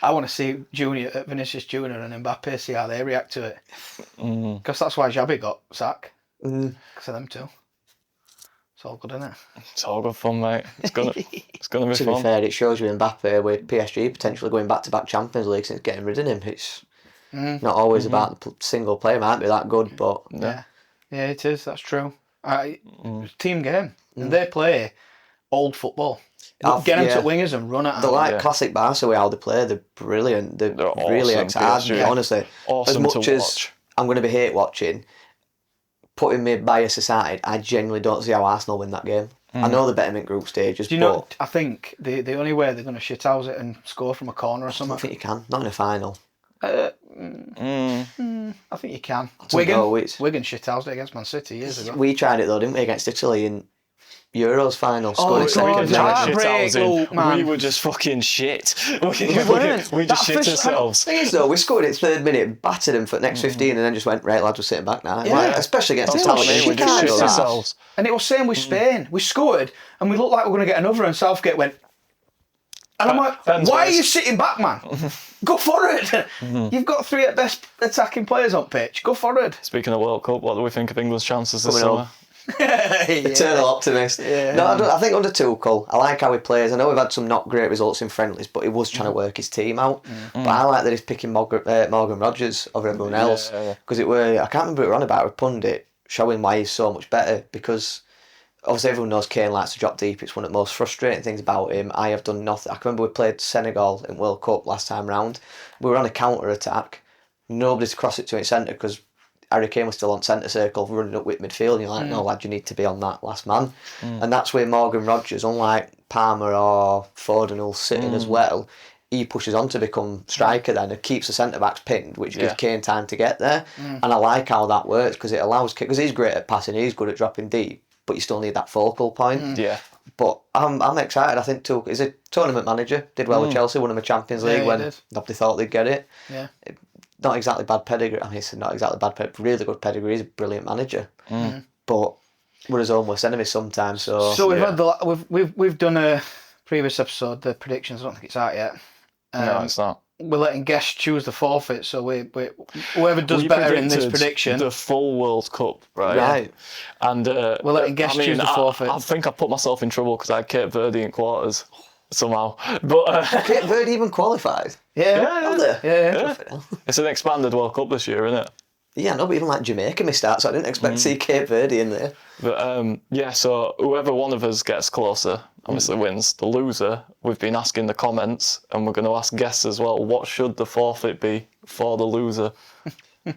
Speaker 1: I want to see Vinicius Junior and Mbappe, see how they react to it. Because that's why Xabi got sacked. Because of them two. It's all good, isn't it?
Speaker 3: It's all good fun, mate. It's gonna be
Speaker 2: To be
Speaker 3: fun.
Speaker 2: fair, it shows you Mbappe with PSG potentially going back-to-back Champions League since getting rid of him. It's not always about the single player. Might be that good, but...
Speaker 1: Yeah, it is. That's true. It's a team game. And they play old football. Get them to wingers and run at them.
Speaker 2: They're like classic Barca with how they play. They're brilliant. They're really
Speaker 3: awesome,
Speaker 2: exciting, honestly.
Speaker 3: Awesome
Speaker 2: as much
Speaker 3: to
Speaker 2: as
Speaker 3: watch.
Speaker 2: I'm going to be hate watching, putting my bias aside, I genuinely don't see how Arsenal win that game. I know they're better in group stages,
Speaker 1: Do you know, I think the only way they're going to shithouse it and score from a corner or
Speaker 2: I
Speaker 1: something.
Speaker 2: don't think you can. Not in a final.
Speaker 1: I think you can.
Speaker 2: Wigan
Speaker 1: shithoused it against Man City years ago.
Speaker 2: We tried it though, didn't we, against Italy in Euros final?
Speaker 1: God,
Speaker 2: Second
Speaker 1: heartbreak, Luke, man.
Speaker 3: We were just fucking shit.
Speaker 1: weren't.
Speaker 3: We just shit ourselves.
Speaker 2: The thing is though, we scored it 3rd minute, battered them for the next 15 and then just went, right lads, we're sitting back now.
Speaker 1: Yeah.
Speaker 2: Like, especially against
Speaker 3: That's
Speaker 2: Italy.
Speaker 3: what I mean, we just shit ourselves.
Speaker 1: And it was same with Spain. We scored and we looked like we were going to get another, and Southgate went. And I'm like, why are you sitting back, man? Go for it. You've got 3 at best attacking players on pitch. Go for it.
Speaker 3: Speaking of World Cup, what do we think of England's chances this
Speaker 2: Coming
Speaker 3: summer?
Speaker 2: on. Eternal optimist.
Speaker 1: Yeah.
Speaker 2: No, I think under Tuchel, I like how he plays. I know we've had some not great results in friendlies, but he was trying to work his team out. But I like that he's picking Morgan Rogers over everyone else. Because I can't remember what we were on about, a pundit showing why he's so much better. Because obviously everyone knows Kane likes to drop deep. It's one of the most frustrating things about him. I have done nothing. I can remember we played Senegal in World Cup last time round. We were on a counter-attack. Nobody's crossed it to his centre because Harry Kane was still on centre circle running up with midfield, and you're like, no lad, you need to be on that last man. And that's where Morgan Rogers, unlike Palmer or Foden who's sitting as well, he pushes on to become striker then and keeps the centre backs pinned, which gives Kane time to get there. And I like how that works because it allows Kane, because he's great at passing, he's good at dropping deep, but you still need that focal point.
Speaker 3: Yeah.
Speaker 2: But I'm excited. I think Tuchel is a tournament manager, did well with Chelsea, won him a Champions League when nobody thought they'd get it.
Speaker 1: Yeah.
Speaker 2: Not exactly bad pedigree. I mean, it's not exactly bad pedigree. Really good pedigree. He's a brilliant manager. But we're his own worst enemies sometimes. So
Speaker 1: we've had we've done a previous episode, the predictions. I don't think it's out yet.
Speaker 3: No, it's not.
Speaker 1: We're letting guests choose the forfeit. So whoever does better in this prediction,
Speaker 3: the full World Cup, right?
Speaker 2: Right.
Speaker 3: And
Speaker 1: we're letting guests choose the forfeit.
Speaker 3: I think I put myself in trouble because I had Cape Verde in quarters somehow. But
Speaker 2: Cape Verde even qualified.
Speaker 1: Yeah.
Speaker 3: It's an expanded World Cup this year, isn't it?
Speaker 2: Yeah, no, but even like Jamaica missed out, so I didn't expect to see Cape Verde in there.
Speaker 3: But so whoever one of us gets closer obviously wins. The loser, we've been asking the comments, and we're going to ask guests as well, what should the forfeit be for the loser?
Speaker 1: Put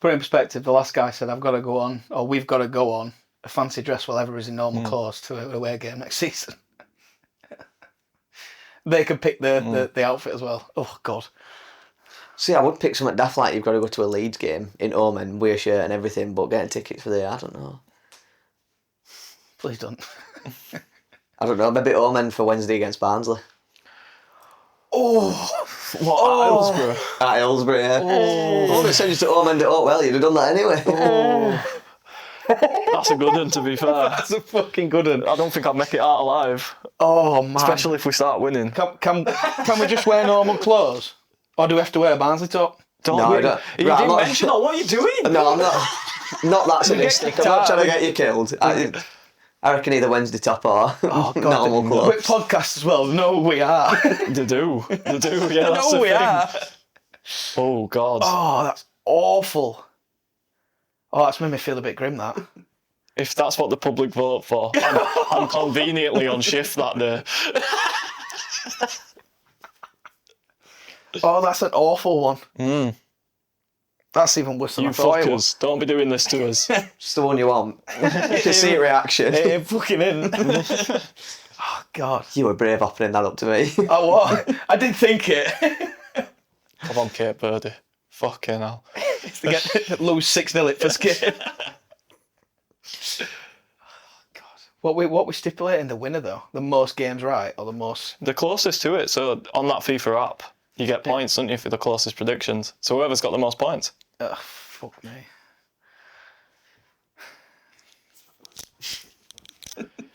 Speaker 1: it in perspective, the last guy said, I've got to go on, or we've got to go on, a fancy dress while ever is in normal clothes to an away game next season. They could pick the outfit as well. Oh, God.
Speaker 2: See, I would pick something daft like you've got to go to a Leeds game in home and wear a shirt and everything, but getting tickets for there, I don't know.
Speaker 1: Please don't.
Speaker 2: I don't know, maybe home end for Wednesday against Barnsley.
Speaker 1: Oh,
Speaker 3: What, at Hillsborough?
Speaker 2: At Hillsborough, yeah. Oh, they sent you to home end it up. Well, you'd have done that anyway.
Speaker 3: That's a good one, to be fair.
Speaker 1: That's a fucking good one.
Speaker 3: I don't think I'd make it out alive.
Speaker 1: Oh man.
Speaker 3: Especially if we start winning.
Speaker 1: Can we just wear normal clothes? Or do we have to wear a Barnsley top?
Speaker 3: Don't
Speaker 2: No,
Speaker 3: we?
Speaker 2: I don't.
Speaker 3: You
Speaker 2: Right, I'm
Speaker 3: didn't
Speaker 2: not-
Speaker 3: mention that. What are you doing?
Speaker 2: No, I'm not. Not that sadistic. I'm not trying to get you killed. I reckon either Wednesday top or normal
Speaker 1: We're
Speaker 2: clothes.
Speaker 1: podcasts as well. No, we are.
Speaker 3: They do. Yeah, that's
Speaker 1: No,
Speaker 3: the
Speaker 1: we
Speaker 3: thing.
Speaker 1: are.
Speaker 3: Oh, God.
Speaker 1: Oh, that's awful. Oh, that's made me feel a bit grim, that.
Speaker 3: If that's what the public vote for, I'm conveniently on shift that day.
Speaker 1: Oh, that's an awful one. That's even worse than
Speaker 3: You
Speaker 1: I thought it was.
Speaker 3: fuckers, don't be doing this to us.
Speaker 2: Just the one you want. To see reaction.
Speaker 1: It ain't fucking in. Oh, God.
Speaker 2: You were brave offering that up to me.
Speaker 1: Oh, what? I did think it.
Speaker 3: Come on, Kate Birdie. Fucking hell.
Speaker 1: To lose 6-0 at first game. God. What we stipulating the winner, though? The most games right or the most...
Speaker 3: The closest to it, so on that FIFA app, you get points, don't you, for the closest predictions. So whoever's got the most points.
Speaker 1: Ugh, fuck me.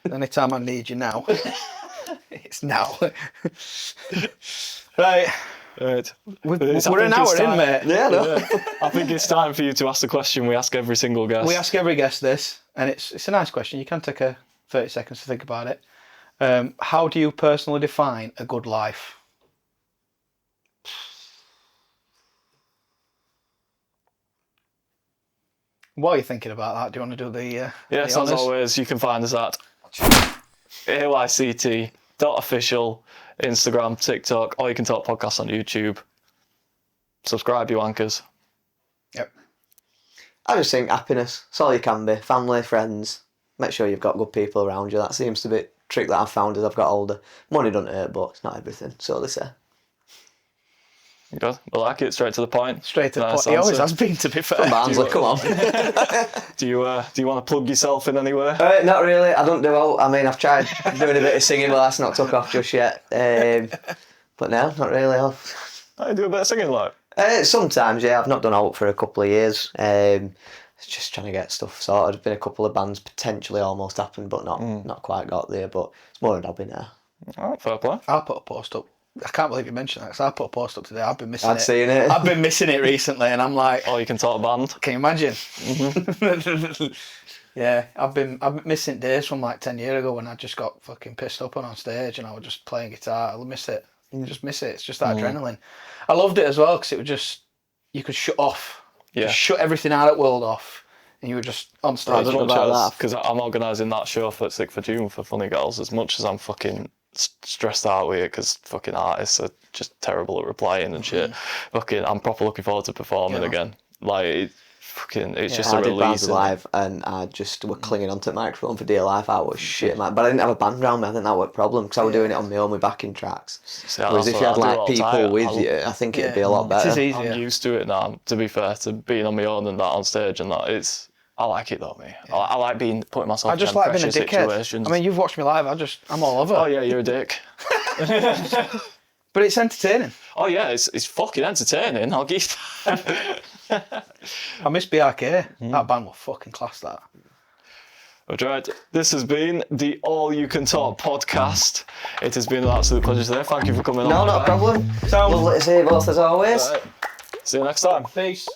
Speaker 1: Anytime I need you now, it's now. Right.
Speaker 3: Right.
Speaker 1: We're an hour in, mate.
Speaker 2: Yeah, no.
Speaker 3: I think it's time for you to ask the question we ask every single guest.
Speaker 1: We ask every guest this, and it's a nice question. You can take 30 seconds to think about it. How do you personally define a good life? While you're thinking about that, do you want to do the
Speaker 3: Yes,
Speaker 1: the
Speaker 3: as
Speaker 1: honours?
Speaker 3: always, you can find us at ayct.official, Instagram, TikTok, or you can talk podcasts on YouTube. Subscribe, you wankers.
Speaker 1: Yep.
Speaker 2: I just think happiness. It's all you can be. Family, friends. Make sure you've got good people around you. That seems to be a trick that I've found as I've got older. Money doesn't hurt, but it's not everything. So they say.
Speaker 3: Good. I like it. Straight to the point.
Speaker 1: Straight to the
Speaker 3: Nice
Speaker 1: point. He always
Speaker 3: answer.
Speaker 1: has been, to be fair.
Speaker 2: Barnsley, come on.
Speaker 3: Do you want to plug yourself in anywhere?
Speaker 2: Not really. I don't do all. I mean, I've tried doing a bit of singing, but that's not took off just yet. But no, not really.
Speaker 3: I do a bit of singing, like.
Speaker 2: Sometimes, yeah. I've not done alt for a couple of years. Just trying to get stuff sorted. There's been a couple of bands potentially almost happened, but not quite got there. But it's more a hobby now.
Speaker 3: All right, fair play.
Speaker 1: I'll put a post up. I can't believe you mentioned that, because I put a post up today. I've been missing
Speaker 2: I'd seen it.
Speaker 1: I've been missing it recently, and I'm like,
Speaker 3: Or you can talk band.
Speaker 1: can you imagine? Yeah, I've been missing days from like 10 years ago when I just got fucking pissed up on stage and I was just playing guitar. I miss it. You just miss it. It's just that adrenaline. I loved it as well because it was just, you could shut off.
Speaker 3: Yeah.
Speaker 1: Just shut everything out at world off, and you were just on stage.
Speaker 2: I don't know about that.
Speaker 3: Because I'm organising that show for 6th of June for Funny Girls. As much as I'm fucking stressed out with it because fucking artists are just terrible at replying and shit. Fucking, I'm proper looking forward to performing again. Like, it's just a
Speaker 2: I did
Speaker 3: release.
Speaker 2: bands
Speaker 3: isn't it?
Speaker 2: live and I just were clinging onto the microphone for dear life. I was shit, man. But I didn't have a band around me. I think that was a problem because I was doing it on my own with backing tracks.
Speaker 3: See,
Speaker 2: Whereas
Speaker 3: that's
Speaker 2: if you
Speaker 3: what
Speaker 2: had
Speaker 3: I do
Speaker 2: like
Speaker 3: all the
Speaker 2: people
Speaker 3: time.
Speaker 2: with you, I think it'd be a lot
Speaker 1: It
Speaker 2: better.
Speaker 1: is easier.
Speaker 3: I'm used to it now, to be fair, to being on my own and that on stage and that. I like it though, mate. I like putting myself
Speaker 1: I just
Speaker 3: in
Speaker 1: like being a
Speaker 3: pressure
Speaker 1: dickhead.
Speaker 3: situations.
Speaker 1: I mean, you've watched me live. I'm all over.
Speaker 3: Oh yeah, you're a dick.
Speaker 1: But it's entertaining.
Speaker 3: Oh yeah, it's fucking entertaining. I'll give.
Speaker 1: I miss BRK. That band was fucking class, that.
Speaker 3: Right, this has been the All You Can Talk podcast. It has been an absolute pleasure today. Thank you for coming on.
Speaker 2: No, not a problem.
Speaker 1: Sound.
Speaker 2: Lovely to see you both as always.
Speaker 3: Right. See you next time.
Speaker 1: Peace.